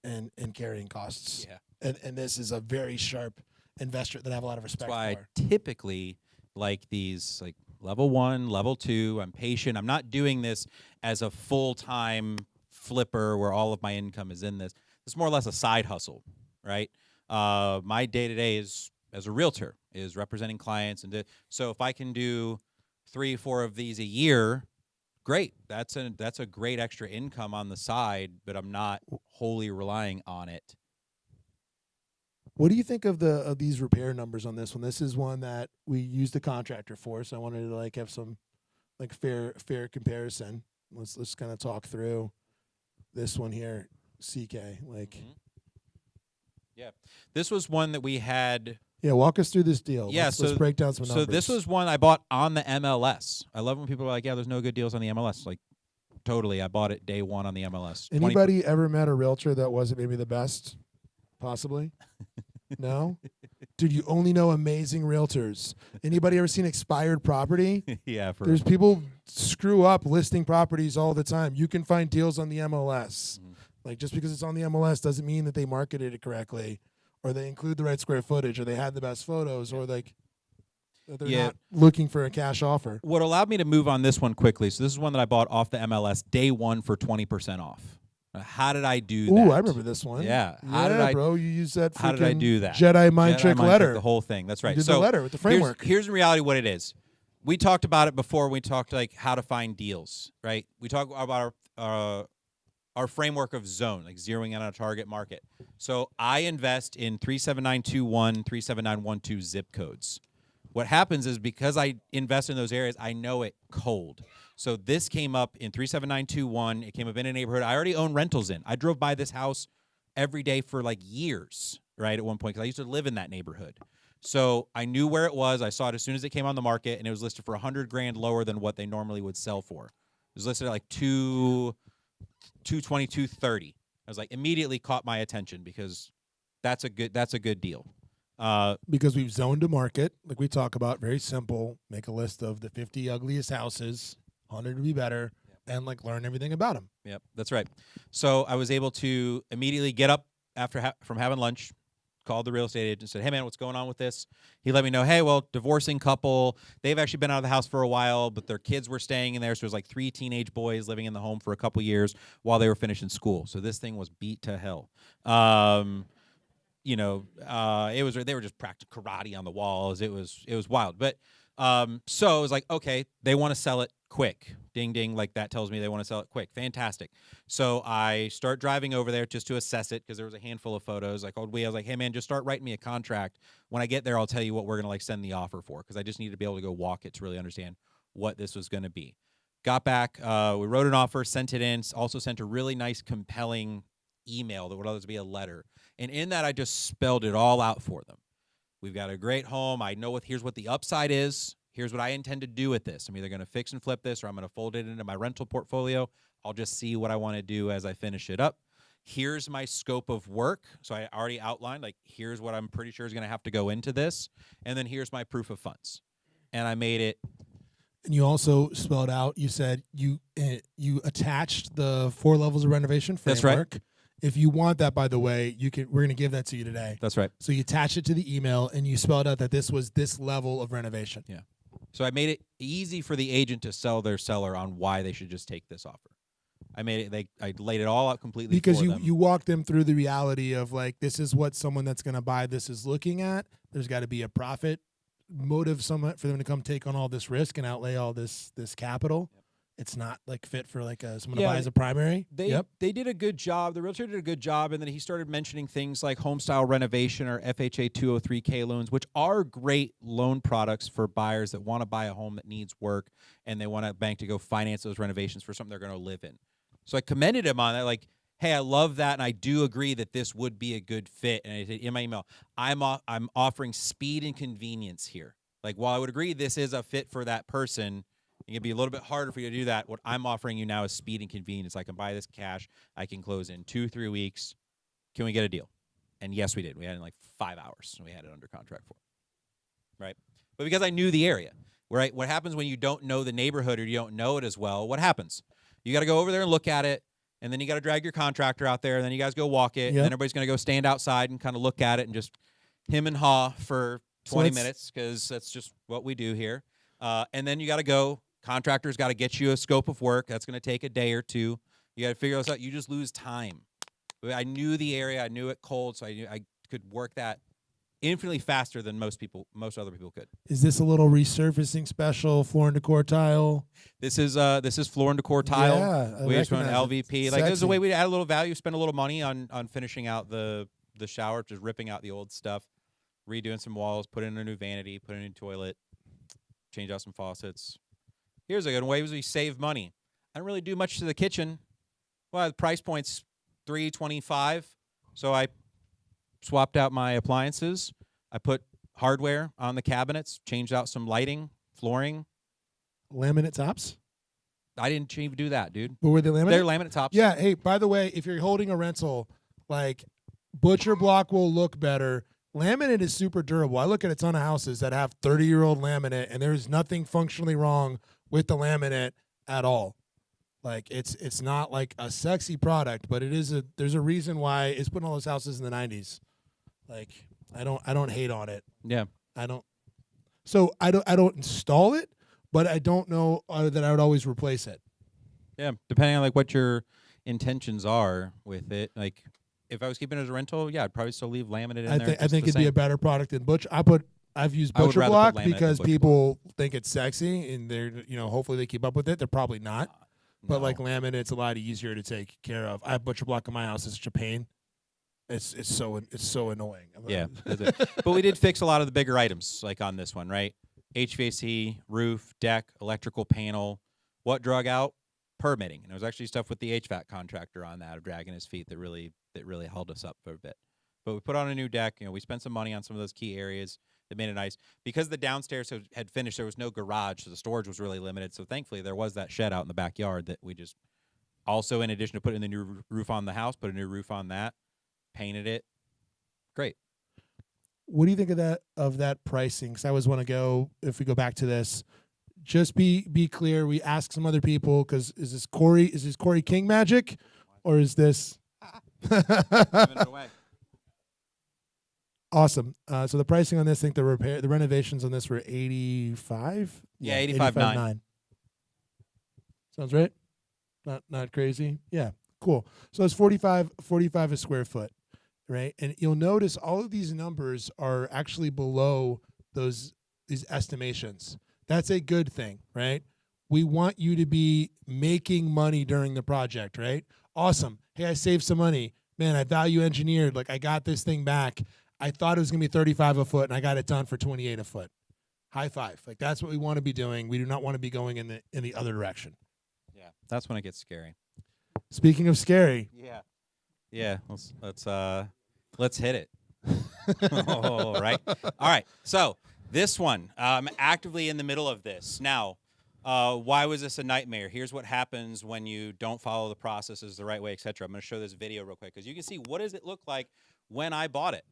in carrying costs. Yeah. And this is a very sharp investor that I have a lot of respect That's why for. I typically like these like level 1, level 2. I'm patient. I'm not doing this as a full-time flipper where all of my income is in this. It's more or less a side hustle, right? My day-to-day is as a realtor is representing clients, and so if I can do 3, 4 of these a year, great. That's a great extra income on the side, but I'm not wholly relying on it. What do you think of these repair numbers on this one? This is one that we used the contractor for, so I wanted to like have some like fair comparison. Let's kind of talk through this one here, CK. Like, Yeah, this was one that we had. Yeah, walk us through this deal. Yeah, let's break down some numbers. So this was one I bought on the MLS. I love when people are like, yeah, there's no good deals on the MLS. Like, totally, I bought it day one on the MLS. Anybody ever met a realtor that wasn't maybe the best? Possibly? No? Dude, you only know amazing realtors. Anybody ever seen expired property? Yeah, There's people screw up listing properties all the time. You can find deals on the MLS. Like, just because it's on the MLS doesn't mean that they marketed it correctly, or they include the right square footage, or they had the best photos, or like that they're not looking for a cash offer. What allowed me to move on this one quickly, so this is one that I bought off the MLS day one for 20% off. How did I do that? Ooh, I remember this one. Yeah. Bro, you used that How did I do that? Jedi mind trick letter. The whole thing. That's right. You did the letter with the framework. Here's in reality what it is. We talked about it before. We talked like how to find deals, right? We talked about our framework of zone, like zeroing in on a target market. So I invest in 37921, 37912 zip codes. What happens is because I invest in those areas, I know it cold. So this came up in 37921. It came up in a neighborhood I already own rentals in. I drove by this house every day for like years, right, at one point, because I used to live in that neighborhood. So I knew where it was. I saw it as soon as it came on the market, and it was listed for $100,000 lower than what they normally would sell for. It was listed at like 220, 230. I was like, immediately caught my attention because that's a good deal. Because we've zoned a market, like we talk about, very simple. Make a list of the 50 ugliest houses, 100 would be better, and like learn everything about them. Yep, that's right. So I was able to immediately get up after from having lunch, called the real estate agent, and said, hey, man, what's going on with this? He let me know, hey, well, divorcing couple. They've actually been out of the house for a while, but their kids were staying in there. So it was like 3 teenage boys living in the home for a couple years while they were finishing school. So this thing was beat to hell. They were just practicing karate on the walls. It was wild. But so it was like, okay, they want to sell it quick. Ding, ding. Like that tells me they want to sell it quick. Fantastic. So I start driving over there just to assess it because there was a handful of photos. I called I was like, hey, man, just start writing me a contract. When I get there, I'll tell you what we're going to like send the offer for because I just need to be able to go walk it to really understand what this was going to be. Got back. We wrote an offer, sent it in, also sent a really nice, compelling email that would otherwise be a letter. And in that, I just spelled it all out for them. We've got a great home. I know here's what the upside is. Here's what I intend to do with this. I'm either going to fix and flip this or I'm going to fold it into my rental portfolio. I'll just see what I want to do as I finish it up. Here's my scope of work. So I already outlined, like, here's what I'm pretty sure is going to have to go into this. And then here's my proof of funds. And I made it. And you also spelled out, you said you attached the 4 levels of renovation framework. That's right. If you want that, by the way, we're gonna give that to you today. That's right. So you attach it to the email and you spelled out that this was this level of renovation. Yeah. So I made it easy for the agent to sell their seller on why they should just take this offer. I laid it all out completely Because for you them. you walk them through the reality of like, this is what someone that's going to buy this is looking at. There's got to be a profit motive somewhat for them to come take on all this risk and outlay all this capital. Yep. It's not like fit for like someone Yeah, to buy as a primary. They did a good job. The realtor did a good job, and then he started mentioning things like home style renovation or FHA 203K loans, which are great loan products for buyers that want to buy a home that needs work and they want a bank to go finance those renovations for something they're going to live in. So I commended him on that, like, hey, I love that, and I do agree that this would be a good fit. And I said in my email, I'm offering speed and convenience here. Like, while I would agree this is a fit for that person, it can be a little bit harder for you to do that. What I'm offering you now is speed and convenience. I can buy this cash. I can close in 2-3 weeks. Can we get a deal? And yes, we did. We had it in like 5 hours. And we had it under contract for. Right? But because I knew the area, right? What happens when you don't know the neighborhood or you don't know it as well? What happens? You got to go over there and look at it. And then you got to drag your contractor out there. And then you guys go walk it. Yep. And then everybody's going to go stand outside and kind of look at it and just him and haw for 20 minutes because that's just what we do here. And then you got to go. Contractor's got to get you a scope of work. That's going to take a day or two. You got to figure this out. You just lose time. I knew the area. I knew it cold, so I knew I could work that infinitely faster than most other people could. Is this a little resurfacing special, floor and decor tile? This is floor and decor tile. Yeah, We just run recognize it. LVP. Like, this is a Sexy. way we add a little value, spend a little money on finishing out the shower, just ripping out the old stuff, redoing some walls, put in a new vanity, put in a new toilet, change out some faucets. Here's a good way we save money. I don't really do much to the kitchen. Well, the price point's $325, so I swapped out my appliances. I put hardware on the cabinets, changed out some lighting, flooring. Laminate tops? I didn't even do that, dude. But were they laminate? They're laminate tops. Yeah. Hey, by the way, if you're holding a rental, like butcher block will look better. Laminate is super durable. I look at a ton of houses that have 30-year-old laminate, and there's nothing functionally wrong with the laminate at all. Like it's not like a sexy product, but there's a reason why it's put in all those houses in the 90s. Like I don't hate on it. Yeah. I don't install it, but I don't know that I would always replace it. Yeah, depending on like what your intentions are with it. Like if I was keeping it as a rental, yeah, I'd probably still leave laminate in there. I think it'd be a better product than butcher. I've used I would butcher rather put block laminate than because butcher people think it's sexy and they're hopefully they keep up with it. They're probably not. But No. like laminate's a lot easier to take care of. I have butcher block in my house. It's such a pain. It's so annoying. Yeah, but we did fix a lot of the bigger items, like on this one, right? HVAC, roof, deck, electrical panel. What drug out? Permitting. And there was actually stuff with the HVAC contractor on that of dragging his feet that really held us up for a bit. But we put on a new deck. We spent some money on some of those key areas that made it nice. Because the downstairs had finished, there was no garage, so the storage was really limited. So thankfully, there was that shed out in the backyard that we just also, in addition to putting the new roof on the house, put a new roof on that, painted it. Great. What do you think of that pricing? Because I always want to go, if we go back to this, just be clear. We ask some other people, because is this Corey King magic, or is this Giving it away. awesome? So the pricing on this, I think the renovations on this were 85. Yeah, 85.9. Sounds right. Not crazy. Yeah, cool. So it's 45 a square foot, right? And you'll notice all of these numbers are actually below these estimations. That's a good thing, right? We want you to be making money during the project, right? Awesome. Hey, I saved some money. Man, I value engineered. Like, I got this thing back. I thought it was going to be 35 a foot, and I got it done for 28 a foot. High five. Like, that's what we want to be doing. We do not want to be going in the other direction. Yeah, that's when it gets scary. Speaking of scary, Yeah. Let's hit it. All right. So this one, I'm actively in the middle of this now. Why was this a nightmare? Here's what happens when you don't follow the processes the right way, etc. I'm going to show this video real quick because you can see what does it look like when I bought it.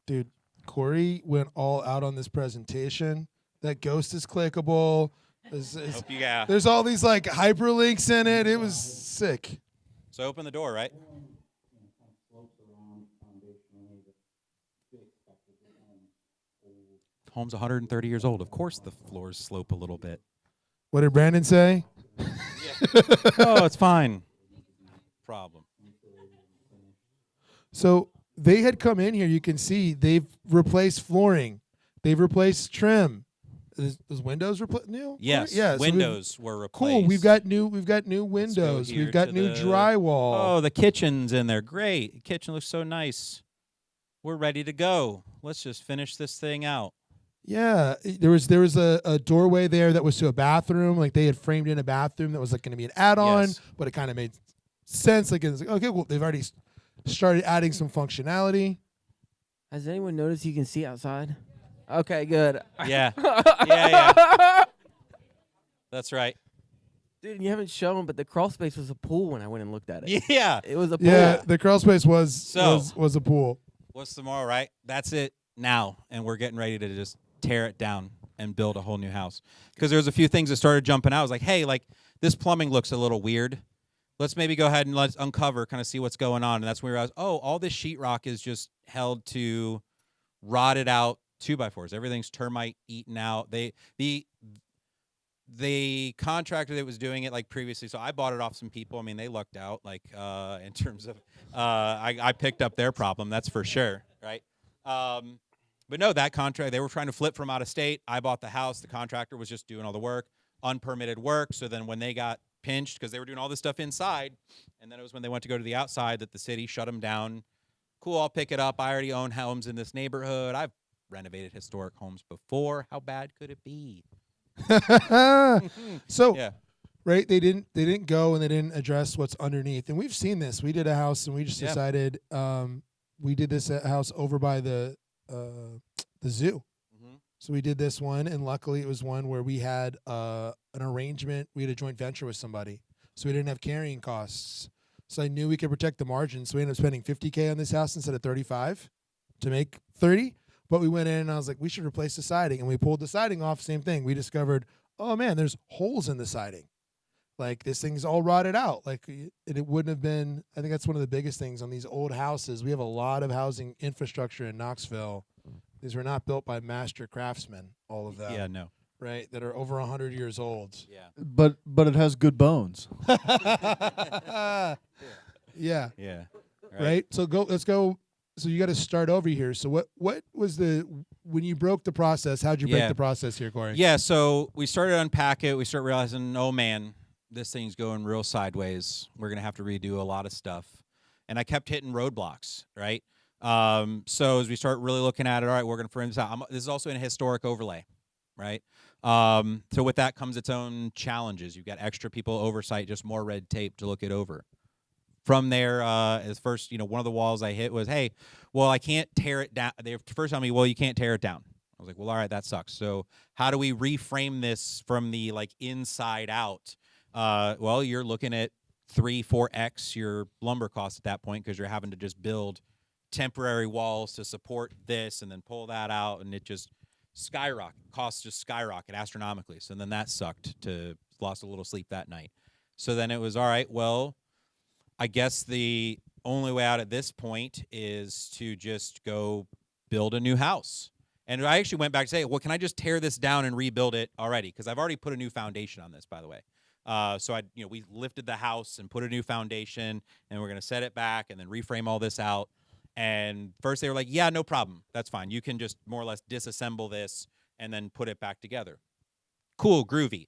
dude, Corey went all out on this presentation. That ghost is clickable. Hope you got. There's all these like hyperlinks in it. It was sick. So open the door, right? Home's 130 years old. Of course the floors slope a little bit. What did Brandon say? Oh, it's fine. Problem. So they had come in here. You can see they've replaced flooring. They've replaced trim. Those windows new? Yes. Yeah. so Windows were replaced. cool. We've got new Let's go windows. here We've got to new the- drywall. Oh, the kitchen's in there. Great. The kitchen looks so nice. We're ready to go. Let's just finish this thing out. Yeah, there was a doorway there that was to a bathroom. Like they had framed in a bathroom that was like going to be an add-on, Yes. but it kind of made sense. Like, it was like, okay, well, they've already started adding some functionality. Has anyone noticed you can see outside? Okay, good. Yeah. Yeah. That's right. Dude, you haven't shown, but the crawl space was a pool when I went and looked at it. Yeah. It was a pool. Yeah, the crawl space was So- was a pool. What's tomorrow, right? That's it now. And we're getting ready to just tear it down and build a whole new house. Because there was a few things that started jumping out. I was like, hey, like this plumbing looks a little weird. Let's maybe go ahead and let's uncover, kind of see what's going on. And that's when we realized, oh, all this sheetrock is just held to rotted out 2x4s. Everything's termite eaten out. The contractor that was doing it like previously, so I bought it off some people. I mean, they lucked out like in terms of I picked up their problem, that's for sure, right? But no, that contract, they were trying to flip from out of state. I bought the house. The contractor was just doing all the work, unpermitted work. So then when they got pinched because they were doing all this stuff inside, and then it was when they went to go to the outside that the city shut them down. Cool, I'll pick it up. I already own homes in this neighborhood. I've renovated historic homes before. How bad could it be? So Yeah. right, they didn't go and they didn't address what's underneath. And we've seen this. We did a house and we just Yeah. decided we did this house over by the zoo. Mhm. So we did this one, and luckily it was one where we had an arrangement. We had a joint venture with somebody, so we didn't have carrying costs. So I knew we could protect the margin. So we ended up spending $50K on this house instead of 35 to make 30. But we went in and I was like, we should replace the siding, and we pulled the siding off. Same thing. We discovered, oh man, there's holes in the siding. Like this thing's all rotted out. Like it wouldn't have been. I think that's one of the biggest things on these old houses. We have a lot of housing infrastructure in Knoxville. These were not built by master craftsmen. All of them. Yeah, no. Right, that are over 100 years old. Yeah. But it has good bones. Yeah. Yeah. Right. So let's go. So you got to start over here. So what was when you broke the process? How'd you break Yeah. the process here, Corey? Yeah, so we started to unpack it. We start realizing, oh man, this thing's going real sideways. We're gonna have to redo a lot of stuff, and I kept hitting roadblocks. Right. So as we start really looking at it, all right, we're gonna frame this out. This is also in a historic overlay, right? So with that comes its own challenges. You've got extra people oversight, just more red tape to look it over. From there, as first, one of the walls I hit was, hey, well, I can't tear it down. They first tell me, well, you can't tear it down. I was like, well, all right, that sucks. So how do we reframe this from the inside out? Well, you're looking at 3-4x your lumber cost at that point because you're having to just build temporary walls to support this and then pull that out, and it just costs just skyrocket astronomically. So then that sucked. Lost a little sleep that night. So then it was, all right, well, I guess the only way out at this point is to just go build a new house. And I actually went back to say, well, can I just tear this down and rebuild it already? Because I've already put a new foundation on this, by the way. So we lifted the house and put a new foundation, and we're going to set it back and then reframe all this out. And first they were like, yeah, no problem. That's fine. You can just more or less disassemble this and then put it back together. Cool, groovy.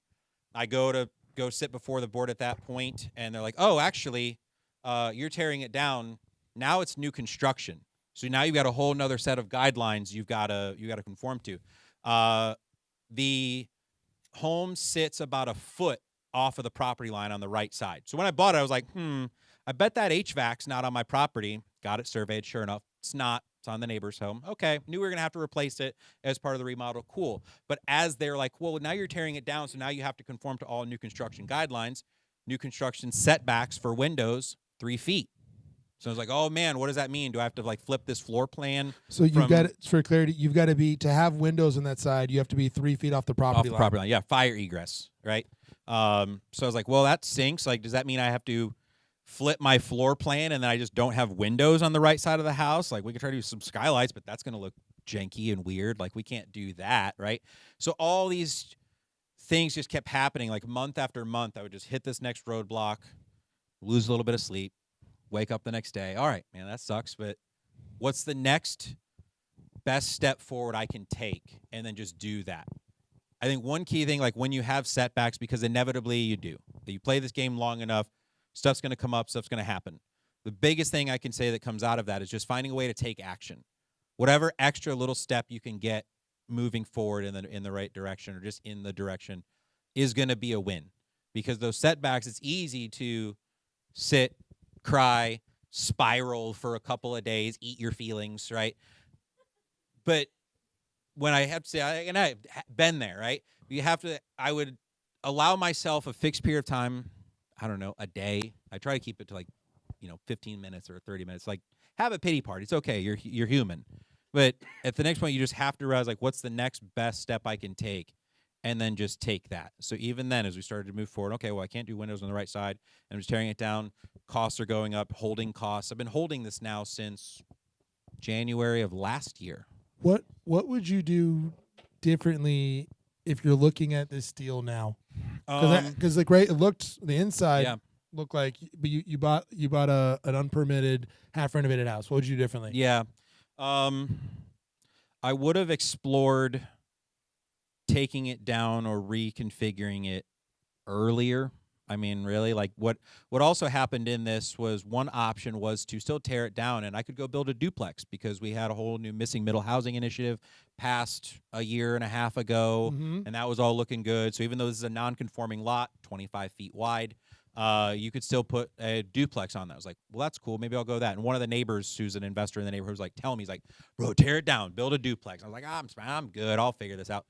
I go sit before the board at that point, and they're like, oh, actually, you're tearing it down. Now it's new construction. So now you've got a whole nother set of guidelines you've got to conform to. The home sits about a foot off of the property line on the right side. So when I bought it, I was like, I bet that HVAC's not on my property. Got it surveyed. Sure enough, it's not. It's on the neighbor's home. Okay, knew we were going to have to replace it as part of the remodel. Cool. But as they're like, well, now you're tearing it down, so now you have to conform to all new construction guidelines. New construction setbacks for windows, 3 feet. So I was like, oh man, what does that mean? Do I have to like flip this floor plan So you've from- got for clarity, you've got to be to have windows on that side. You have to be 3 feet off the property off the line. property line? Yeah, fire egress, right? So I was like, well, that sinks. Like, does that mean I have to flip my floor plan and then I just don't have windows on the right side of the house? Like, we could try to do some skylights, but that's going to look janky and weird. Like, we can't do that, right? So all these things just kept happening. Like month after month, I would just hit this next roadblock, lose a little bit of sleep, wake up the next day. All right, man, that sucks, but what's the next best step forward I can take? And then just do that. I think one key thing, like when you have setbacks, because inevitably you do, you play this game long enough, stuff's going to come up, stuff's going to happen. The biggest thing I can say that comes out of that is just finding a way to take action. Whatever extra little step you can get moving forward in the right direction or just in the direction is going to be a win. Because those setbacks, it's easy to sit, cry, spiral for a couple of days, eat your feelings, right? But when I have to say, and I've been there, right? I would allow myself a fixed period of time, I don't know, a day. I try to keep it to 15 minutes or 30 minutes. Like, have a pity party. It's okay. You're human. But at the next point, you just have to realize, like, what's the next best step I can take? And then just take that. So even then, as we started to move forward, okay, well, I can't do windows on the right side. I'm just tearing it down. Costs are going up, holding costs. I've been holding this now since January of last year. What would you do differently if you're looking at this deal now? Because it looked the inside Yeah. looked like, but you bought an unpermitted half renovated house. What would you do differently? Yeah. I would have explored taking it down or reconfiguring it earlier. I mean, really, like what also happened in this was one option was to still tear it down, and I could go build a duplex because we had a whole new missing middle housing initiative passed a year and a half ago, Mm-hmm. and that was all looking good. So even though this is a non-conforming lot, 25 feet wide, you could still put a duplex on that. I was like, well, that's cool. Maybe I'll go that. And one of the neighbors who's an investor in the neighborhood was like, telling me, he's like, bro, tear it down, build a duplex. I was like, I'm good. I'll figure this out.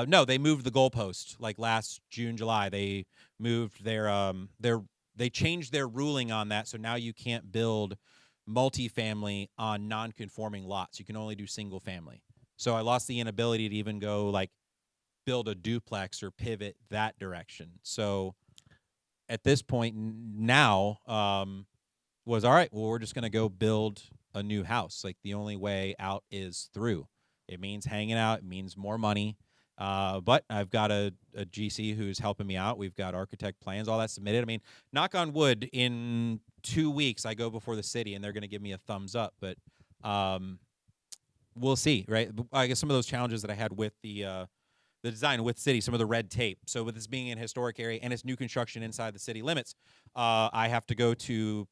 No, they moved the goalpost like last June, July. They moved they changed their ruling on that. So now you can't build multifamily on non-conforming lots. You can only do single family. So I lost the inability to even go like build a duplex or pivot that direction. So at this point now was all right, well, we're just going to go build a new house. Like the only way out is through. It means hanging out. It means more money. But I've got a GC who's helping me out. We've got architect plans, all that submitted. I mean, knock on wood, in 2 weeks I go before the city and they're going to give me a thumbs up. But we'll see, right? I guess some of those challenges that I had with the design with city, some of the red tape. So with this being an historic area and it's new construction inside the city limits, I have to go to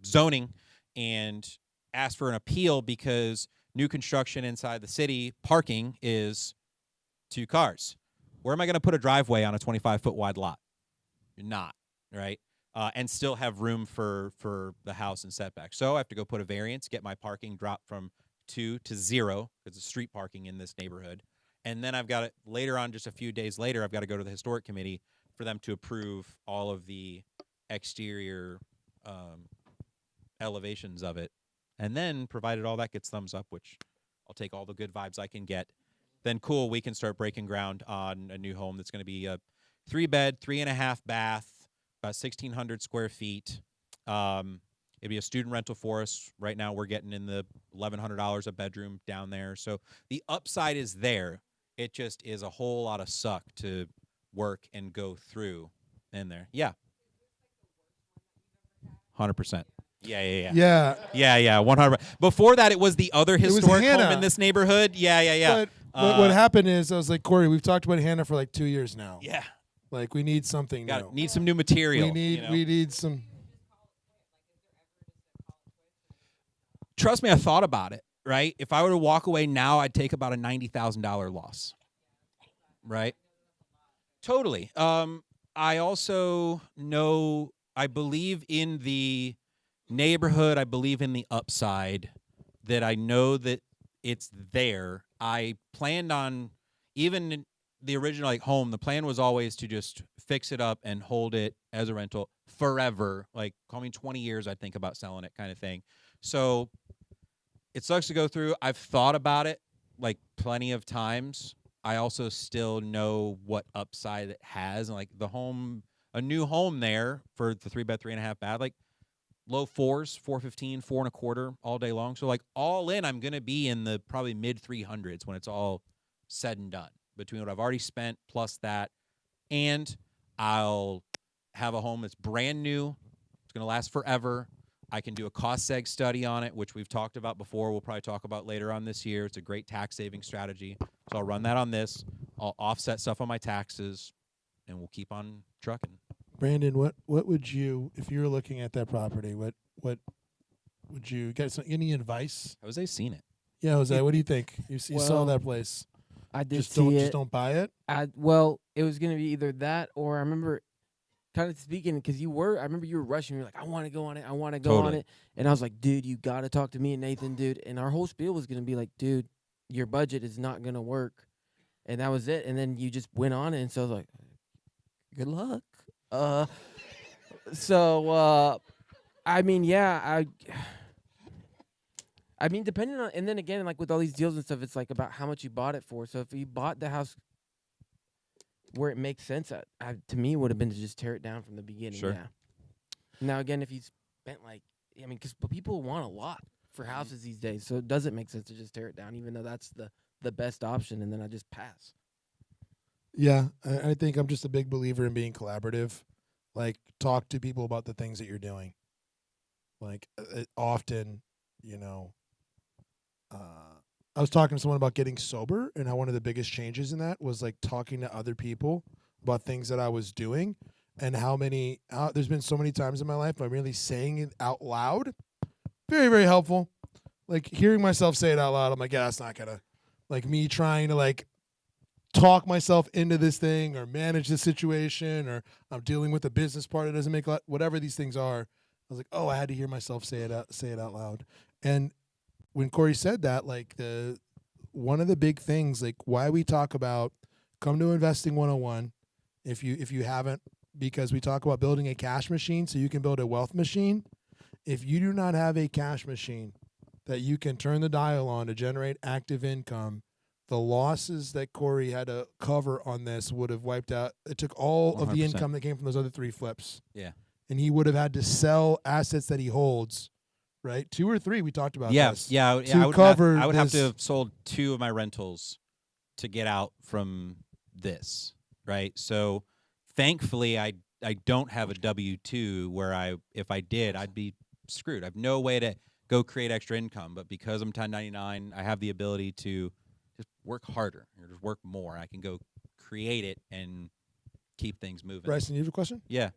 zoning and ask for an appeal because new construction inside the city parking is 2 cars. Where am I going to put a driveway on a 25-foot wide lot? You're not, right? And still have room for the house and setback. So I have to go put a variance, get my parking dropped from 2 to 0 because it's street parking in this neighborhood. And then I've got it later on, just a few days later, I've got to go to the historic committee for them to approve all of the exterior elevations of it. And then, provided all that gets thumbs up, which I'll take all the good vibes I can get, then cool, we can start breaking ground on a new home that's going to be a 3-bed, 3.5 bath, about 1,600 square feet. It'd be a student rental for us. Right now, we're getting in the $1,100 a bedroom down there. So the upside is there. It just is a whole lot of suck to work and go through in there. Yeah. 100%. Yeah. 100%. Before that, it was the other was historic home Hannah. in this neighborhood. Yeah. But what happened is I was like, Corey, we've talked about Hannah for like 2 years now. Yeah. Like we need something new. Need some new material. We need some. Trust me, I thought about it, right? If I were to walk away now, I'd take about a $90,000 loss, right? Totally. I also know, I believe in the neighborhood. I believe in the upside, that I know that it's there. I planned on, even the original like home, the plan was always to just fix it up and hold it as a rental forever. Like call me 20 years, I'd think about selling it kind of thing. So it sucks to go through. I've thought about it like plenty of times. I also still know what upside it has. And like the home, a new home there for the 3 bed, 3.5 bath, like low fours, 415, 4.25 all day long. So like all in, I'm going to be in the probably mid 300s when it's all said and done between what I've already spent plus that. And I'll have a home that's brand new. It's going to last forever. I can do a cost seg study on it, which we've talked about before. We'll probably talk about later on this year. It's a great tax saving strategy. So I'll run that on this. I'll offset stuff on my taxes, and we'll keep on trucking. Brandon, what would you, if you were looking at that property, what would you get? Any advice? Jose seen it. Yeah, Jose, what do you think? You saw Well, that place. I did Just see don't it. just don't buy it. Well, it was gonna be either that or I remember kind of speaking because I remember you were rushing. You were like, I want to go on it. I want to go on Totally. it. And I was like, dude, you got to talk to me and Nathan, dude. And our whole spiel was gonna be like, dude, your budget is not gonna work. And that was it. And then you just went on it. And so I was like, good luck. I mean, yeah, I mean, depending on, and then again, like with all these deals and stuff, it's like about how much you bought it for. So if you bought the house where it makes sense, to me, it would have been to just tear it down from the beginning. Sure. Yeah. Now, again, if you spent like, I mean, because people want a lot for houses these days, so it doesn't make sense to just tear it down, even though that's the best option, and then I just pass. Yeah, I think I'm just a big believer in being collaborative. Like, talk to people about the things that you're doing. Like, often, I was talking to someone about getting sober, and how one of the biggest changes in that was like talking to other people about things that I was doing, and how there's been so many times in my life I'm really saying it out loud. Very, very helpful. Like hearing myself say it out loud, I'm like, yeah, that's not gonna, like me trying to like talk myself into this thing or manage the situation, or I'm dealing with a business part that doesn't make a lot, whatever these things are. I was like, oh, I had to hear myself say it out loud. And when Corey said that, like one of the big things, like why we talk about come to Investing 101 if you haven't, because we talk about building a cash machine so you can build a wealth machine. If you do not have a cash machine that you can turn the dial on to generate active income, the losses that Corey had to cover on this would have wiped out. It took all of the 100%. income that came from those other 3 flips. Yeah. And he would have had to sell assets that he holds, right? 2 or 3, we talked about Yeah, this. yeah. to I would cover have, I would have to this- have sold 2 of my rentals to get out from this, right? So thankfully, I don't have a W-2 where if I did, I'd be screwed. I have no way to go create extra income. But because I'm 1099, I have the ability to just work harder or just work more. I can go create it and keep things moving. Bryson, you have a question? Yeah.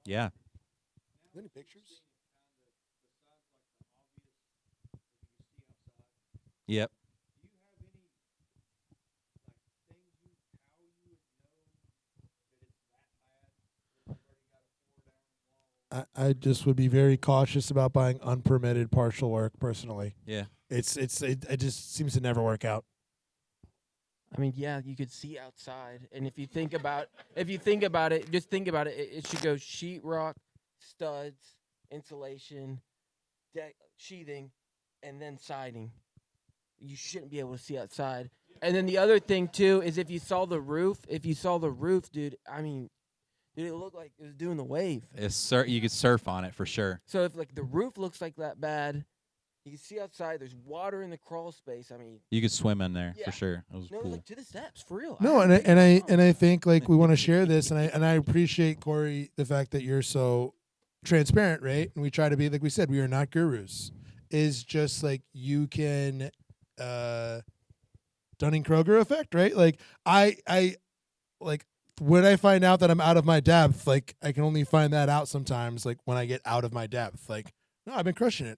Yeah. Any pictures? Yep. I just would be very cautious about buying unpermitted partial work personally. Yeah. It just seems to never work out. I mean, yeah, you could see outside, and if you think about it, just think about it. It should go sheetrock, studs, insulation, deck, sheathing, and then siding. You shouldn't be able to see outside. And then the other thing too is if you saw the roof, dude, I mean, dude, it looked like it was doing the wave. You could surf on it for sure. So if like the roof looks like that bad, you can see outside. There's water in the crawl space. I mean, You could swim in there Yeah. for sure. It was no, cool. like to the steps for real. No, I and I think like we want to share this, and I appreciate Corey the fact that you're so transparent, right? And we try to be, like we said, we are not gurus. Is just like you can Dunning-Kruger effect, right? Like I like when I find out that I'm out of my depth, like I can only find that out sometimes, like when I get out of my depth. Like, no, I've been crushing it.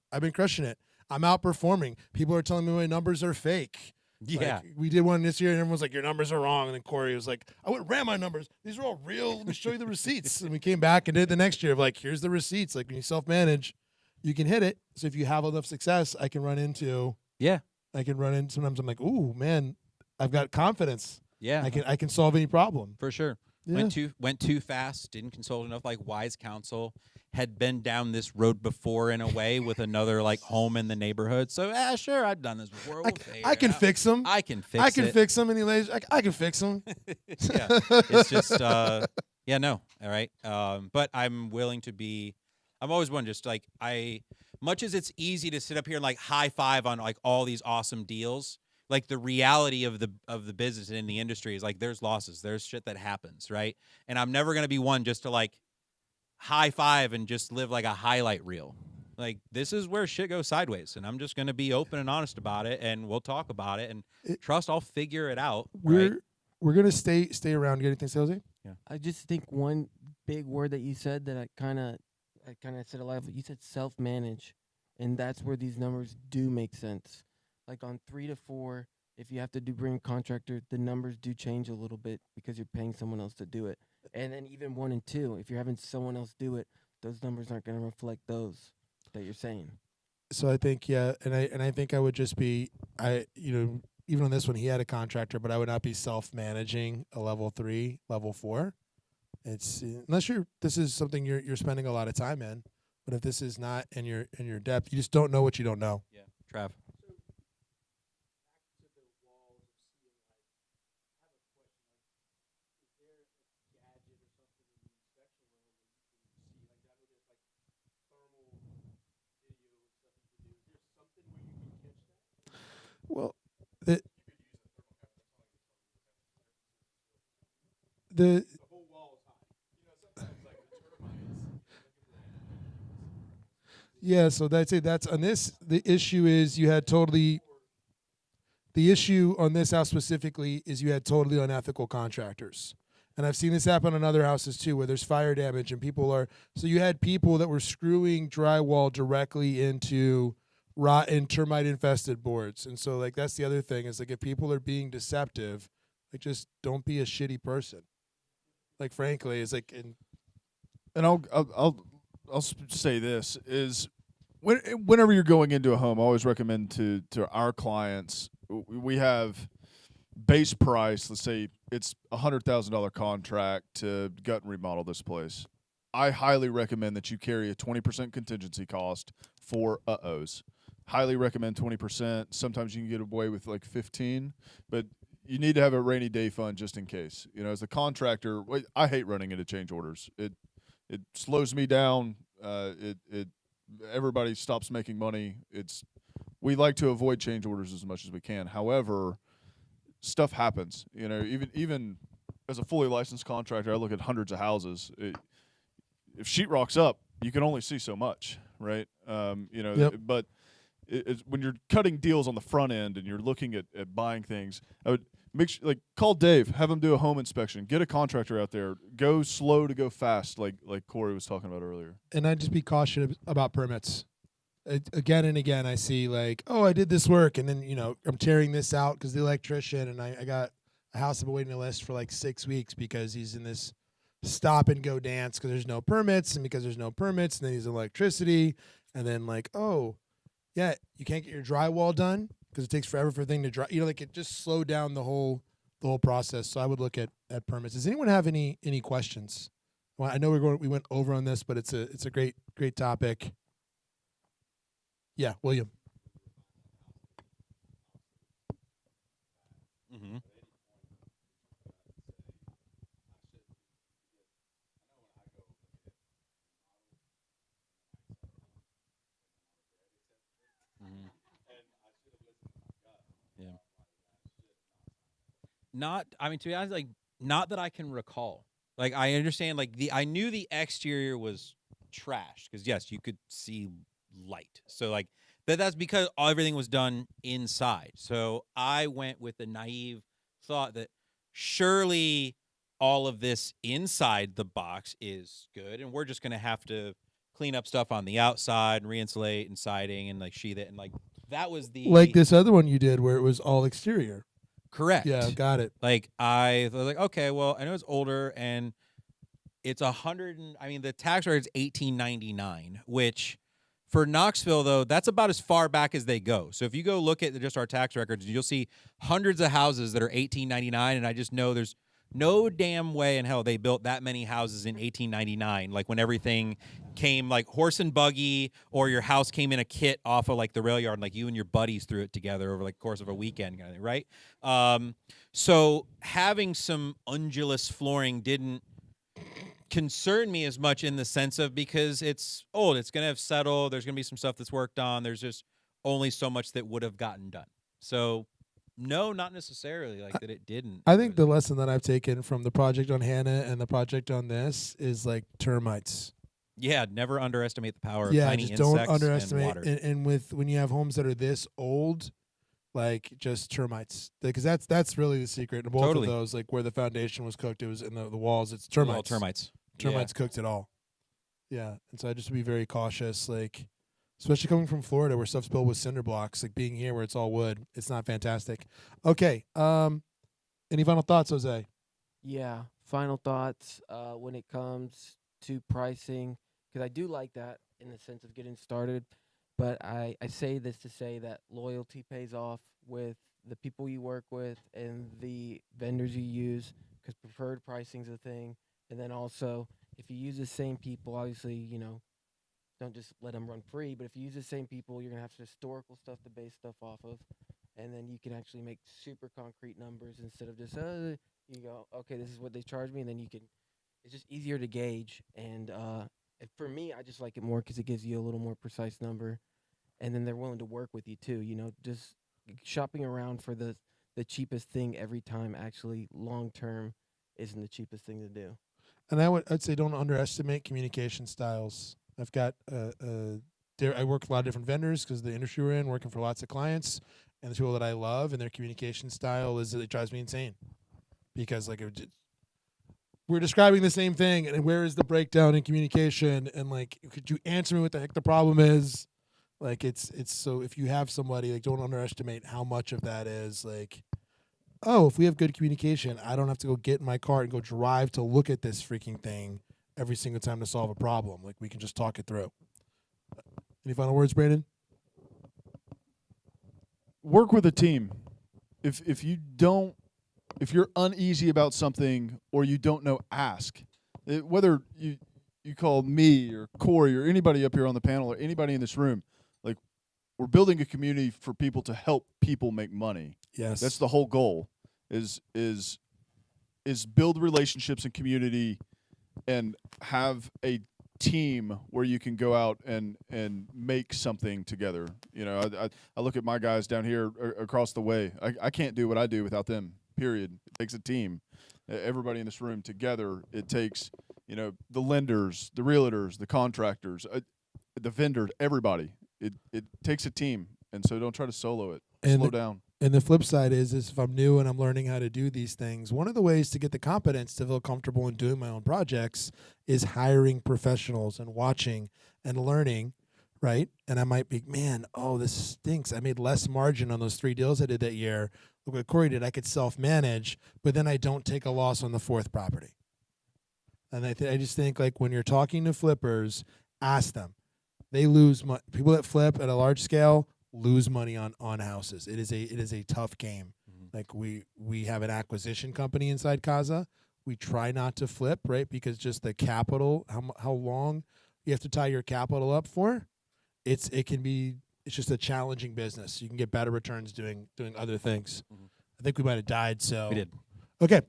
I'm outperforming. People are telling me my numbers are fake. Yeah. Like, we did one this year, and everyone's like, your numbers are wrong. And then Corey was like, I went ran my numbers. These are all real. Let me show you the receipts. And we came back and did it the next year of like, here's the receipts. Like when you self-manage, you can hit it. So if you have enough success, I can run into Yeah. I can run in. Sometimes I'm like, ooh, man, I've got confidence. Yeah, I can solve any problem. for sure. Yeah. Went too fast. Didn't consult enough like wise counsel. Had been down this road before in a way with another like home in the neighborhood. So sure, I've done this before. We'll figure I it can out. fix them. I can fix I can it. fix them. And he lays, I can fix them. Yeah, it's just yeah, no, all right. But I'm willing to be. I'm always one just like much as it's easy to sit up here and like high five on like all these awesome deals. Like the reality of the business and in the industry is like there's losses, there's shit that happens, right? And I'm never gonna be one just to like high five and just live like a highlight reel. Like this is where shit goes sideways, and I'm just gonna be open and honest about it, and we'll talk about it, and trust I'll figure it out. Right? We're gonna stay around. You got anything, Salesy? I just think one big word that you said that I kind of said a lot of. You said self-manage, and that's where these numbers do make sense. Like on 3 to 4, if you have to bring a contractor, the numbers do change a little bit because you're paying someone else to do it. And then even 1 and 2, if you're having someone else do it, those numbers aren't going to reflect those that you're saying. So I think and I think I would just be even on this one he had a contractor, but I would not be self-managing a level 3, level 4. It's unless this is something you're spending a lot of time in. But if this is not in your depth, you just don't know what you don't know. Yeah, Trav. Well, the yeah, so that's it. That's on this. The issue is you had totally. The issue on this house specifically is you had totally unethical contractors. And I've seen this happen on other houses too, where there's fire damage and people are. So you had people that were screwing drywall directly into rotten termite infested boards. And so like that's the other thing is like if people are being deceptive, like just don't be a shitty person. Like frankly, it's like And I'll say this is whenever you're going into a home, I always recommend to our clients, we have base price. Let's say it's $100,000 contract to gut and remodel this place. I highly recommend that you carry a 20% contingency cost for uh-ohs. Highly recommend 20%. Sometimes you can get away with like 15, but you need to have a rainy day fund just in case. You know, as a contractor, I hate running into change orders. It slows me down. Everybody stops making money. We like to avoid change orders as much as we can. However, stuff happens. You know, even as a fully licensed contractor, I look at hundreds of houses. If sheetrock's up, you can only see so much, right? Yep. But when you're cutting deals on the front end and you're looking at buying things, I would call Dave, have him do a home inspection, get a contractor out there, go slow to go fast, like Corey was talking about earlier. and I'd just be cautious about permits. Again and again, I see like, oh, I did this work, and then I'm tearing this out because the electrician, and I got a house I've been waiting to list for like 6 weeks because he's in this stop and go dance because there's no permits, and because there's no permits, and then he's electricity, and then like, oh, yeah, you can't get your drywall done because it takes forever for a thing to dry. Like it just slowed down the whole process. So I would look at permits. Does anyone have any questions? Well, I know we went over on this, but it's a great topic. Yeah, William. Mm-hmm. Yeah. To be honest, like, not that I can recall. Like, I understand, like, I knew the exterior was trashed because, yes, you could see light. So, like, that's because everything was done inside. So I went with the naive thought that surely all of this inside the box is good, and we're just going to have to clean up stuff on the outside and re-insulate and siding and, like, sheathe it. And, like, that was the... Like this other one you did where it was all exterior. Correct. Yeah, got it. Like, I was like, okay, well, I know it's older, and it's the tax rate is $18.99, which For Knoxville, though, that's about as far back as they go. So if you go look at just our tax records, you'll see hundreds of houses that are 1899, and I just know there's no damn way in hell they built that many houses in 1899, like when everything came like horse and buggy, or your house came in a kit off of like the rail yard, and like you and your buddies threw it together over like the course of a weekend kind of thing, right? So having some undulous flooring didn't concern me as much in the sense of, because it's old, it's going to have settled, there's going to be some stuff that's worked on, there's just only so much that would have gotten done. So no, not necessarily like that it didn't. I think the lesson that I've taken from the project on Hannah and the project on this is like termites. Yeah, never underestimate the power of Yeah, tiny just insects don't underestimate. and water. And with when you have homes that are this old, like just termites, because that's really the secret. And both Totally. of those, like where the foundation was cooked, it was in the walls. It's All termites. termites. Termites cooked it all. Yeah, and so I just be very cautious, like especially coming from Florida where stuff's built with cinder blocks. Like being here where it's all wood, it's not fantastic. Okay, any final thoughts, Jose? Yeah. Final thoughts when it comes to pricing, because I do like that in the sense of getting started. But I say this to say that loyalty pays off with the people you work with and the vendors you use, because preferred pricing's a thing. And then also, if you use the same people, obviously, you know, don't just let them run free. But if you use the same people, you're going to have historical stuff to base stuff off of. And then you can actually make super concrete numbers instead of just, you go, okay, this is what they charge me. And then you can, it's just easier to gauge. And for me, I just like it more because it gives you a little more precise number. And then they're willing to work with you too. You know, just shopping around for the cheapest thing every time actually long term isn't the cheapest thing to do. And I'd say don't underestimate communication styles. I've got I work with a lot of different vendors because of the industry we're in, working for lots of clients, and the people that I love and their communication style it drives me insane because like we're describing the same thing, and where is the breakdown in communication? And like, could you answer me what the heck the problem is? Like it's so if you have somebody, like don't underestimate how much of that is like, oh, if we have good communication, I don't have to go get in my car and go drive to look at this freaking thing every single time to solve a problem. Like we can just talk it through. Any final words, Brandon? Work with a team. If you're uneasy about something or you don't know, ask. Whether you call me or Corey or anybody up here on the panel or anybody in this room, like we're building a community for people to help people make money. Yes. That's the whole goal. Is build relationships and community and have a team where you can go out and make something together. You know, I look at my guys down here across the way. I can't do what I do without them, period. It takes a team. Everybody in this room together. It takes, you know, the lenders, the realtors, the contractors, the vendors, everybody. It takes a team. And so don't try to solo it. Slow down. And the flip side is if I'm new and I'm learning how to do these things, one of the ways to get the competence to feel comfortable in doing my own projects is hiring professionals and watching and learning, right? And I might be, man, oh, this stinks. I made less margin on those 3 deals I did that year. Look what Corey did. I could self-manage, but then I don't take a loss on the 4th property. And I just think like when you're talking to flippers, ask them. They lose money. People that flip at a large scale lose money on houses. It is a tough game. Mm-hmm. Like we have an acquisition company inside Casa. We try not to flip, right? Because just the capital, how long you have to tie your capital up for, it's just a challenging business. You can get better returns doing other things. Mm-hmm. I think we might have died. So We did. Okay.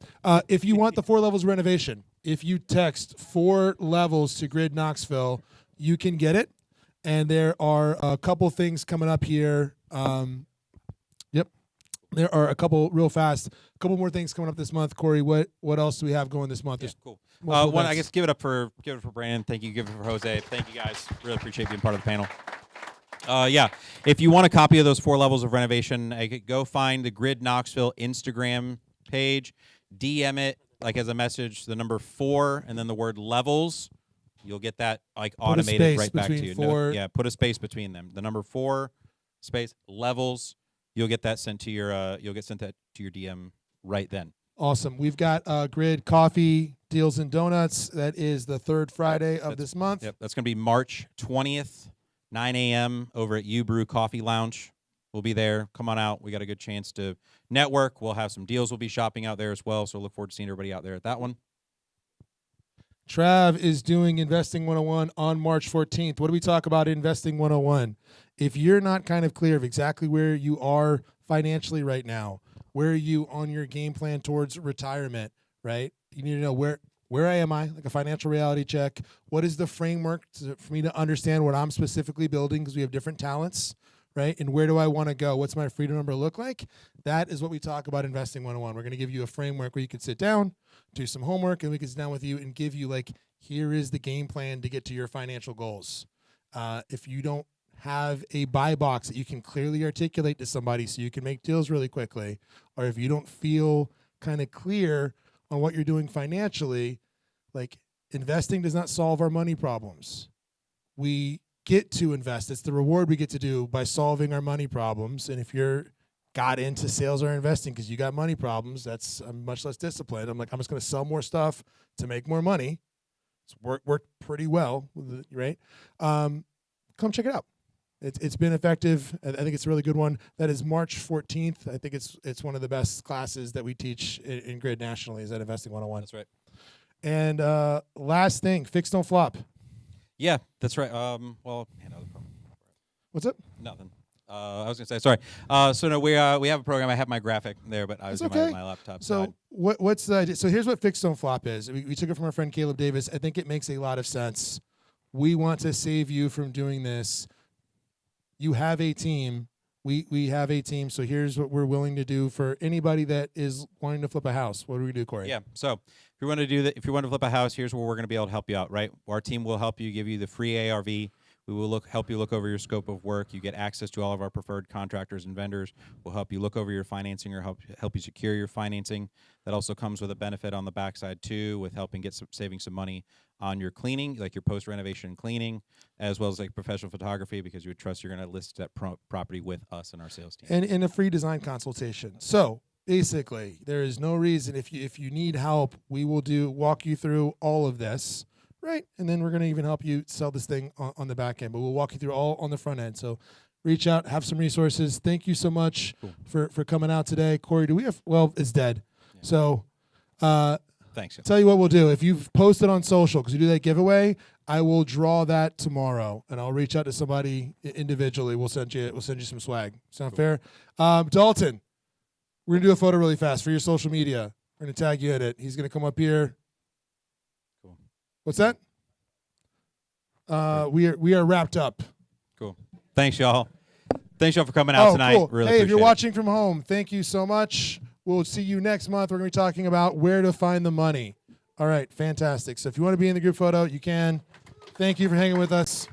If you want the 4 levels of renovation, if you text 4 levels to Grid Knoxville, you can get it. And there are a couple things coming up here. Yep. There are a couple real fast. A couple more things coming up this month. Corey, what else do we have going this month? Yeah, cool. multiple One, I events. guess give it up for Brandon. Thank you. Give it for Jose. Thank you guys. Really appreciate being part of the panel. Yeah, if you want a copy of those 4 levels of renovation, I could go find the Grid Knoxville Instagram page, DM it like as a message, the number 4 and then the word levels. You'll get that like automated right back to you. between Put a space between them. The number 4 space levels. You'll get that sent to your DM right then. Awesome. We've got Grid Coffee Deals and Donuts. That is the 3rd Friday of this month. Yep, that's going to be March 20th. 9 a.m. over at U Brew Coffee Lounge. We'll be there. Come on out. We got a good chance to network. We'll have some deals. We'll be shopping out there as well. So look forward to seeing everybody out there at that one. Trav is doing Investing 101 on March 14th. What do we talk about in Investing 101? If you're not kind of clear of exactly where you are financially right now, where are you on your game plan towards retirement, right? You need to know where am I, like a financial reality check. What is the framework for me to understand what I'm specifically building, because we have different talents, right? And where do I want to go? What's my freedom number look like? That is what we talk about Investing 101. We're going to give you a framework where you can sit down, do some homework, and we can sit down with you and give you, like, here is the game plan to get to your financial goals. If you don't have a buy box that you can clearly articulate to somebody so you can make deals really quickly, or if you don't feel kind of clear on what you're doing financially, like, investing does not solve our money problems. We get to invest. It's the reward we get to do by solving our money problems. And if you're got into sales or investing because you got money problems, that's much less disciplined. I'm just going to sell more stuff to make more money. It's worked pretty well, right? Come check it out. It's been effective. I think it's a really good one. That is March 14th. I think it's one of the best classes that we teach in Grid nationally, is at Investing 101. That's right. And last thing, fix, don't flop. Yeah, that's right. Well, another problem. What's up? Nothing. I was going to say, sorry. So no, we have a program. I have my graphic there, but I was That's doing okay. my laptop. So what's the idea? So here's what fix, don't flop is. We took it from our friend Caleb Davis. I think it makes a lot of sense. We want to save you from doing this. You have a team. We have a team. So here's what we're willing to do for anybody that is wanting to flip a house. What do we do, Corey? Yeah. So if you want to do that, if you want to flip a house, here's where we're going to be able to help you out. Right. Our team will help you, give you the free ARV. We will help you look over your scope of work. You get access to all of our preferred contractors and vendors. We'll help you look over your financing, or help you secure your financing. That also comes with a benefit on the backside too, with helping saving some money on your cleaning, like your post-renovation cleaning, as well as like professional photography, because you would trust you're going to list that property with us and our sales team. And in a free design consultation. So basically, there is no reason, if you need help, we will walk you through all of this. Right, and then we're going to even help you sell this thing on the back end, but we'll walk you through all on the front end. So reach out, have some resources. Thank you so much for coming out today. Corey, do we have, well, it's dead. Yeah. So thanks. Tell you what we'll do. If you've posted on social, because we do that giveaway, I will draw that tomorrow, and I'll reach out to somebody individually. We'll send you some swag. Sound fair? Dalton, we're going to do a photo really fast for your social media. We're going to tag you in it. He's going to come up here. What's that? We are wrapped up. Cool. Thanks, y'all. Thanks, y'all, for coming out tonight. Cool. Really hey, if you're appreciate watching from home, thank you so much. We'll see you next month. We're going to be talking about where to find the money. All right, fantastic. So if you want to be in the group photo, you can. Thank you for hanging with us.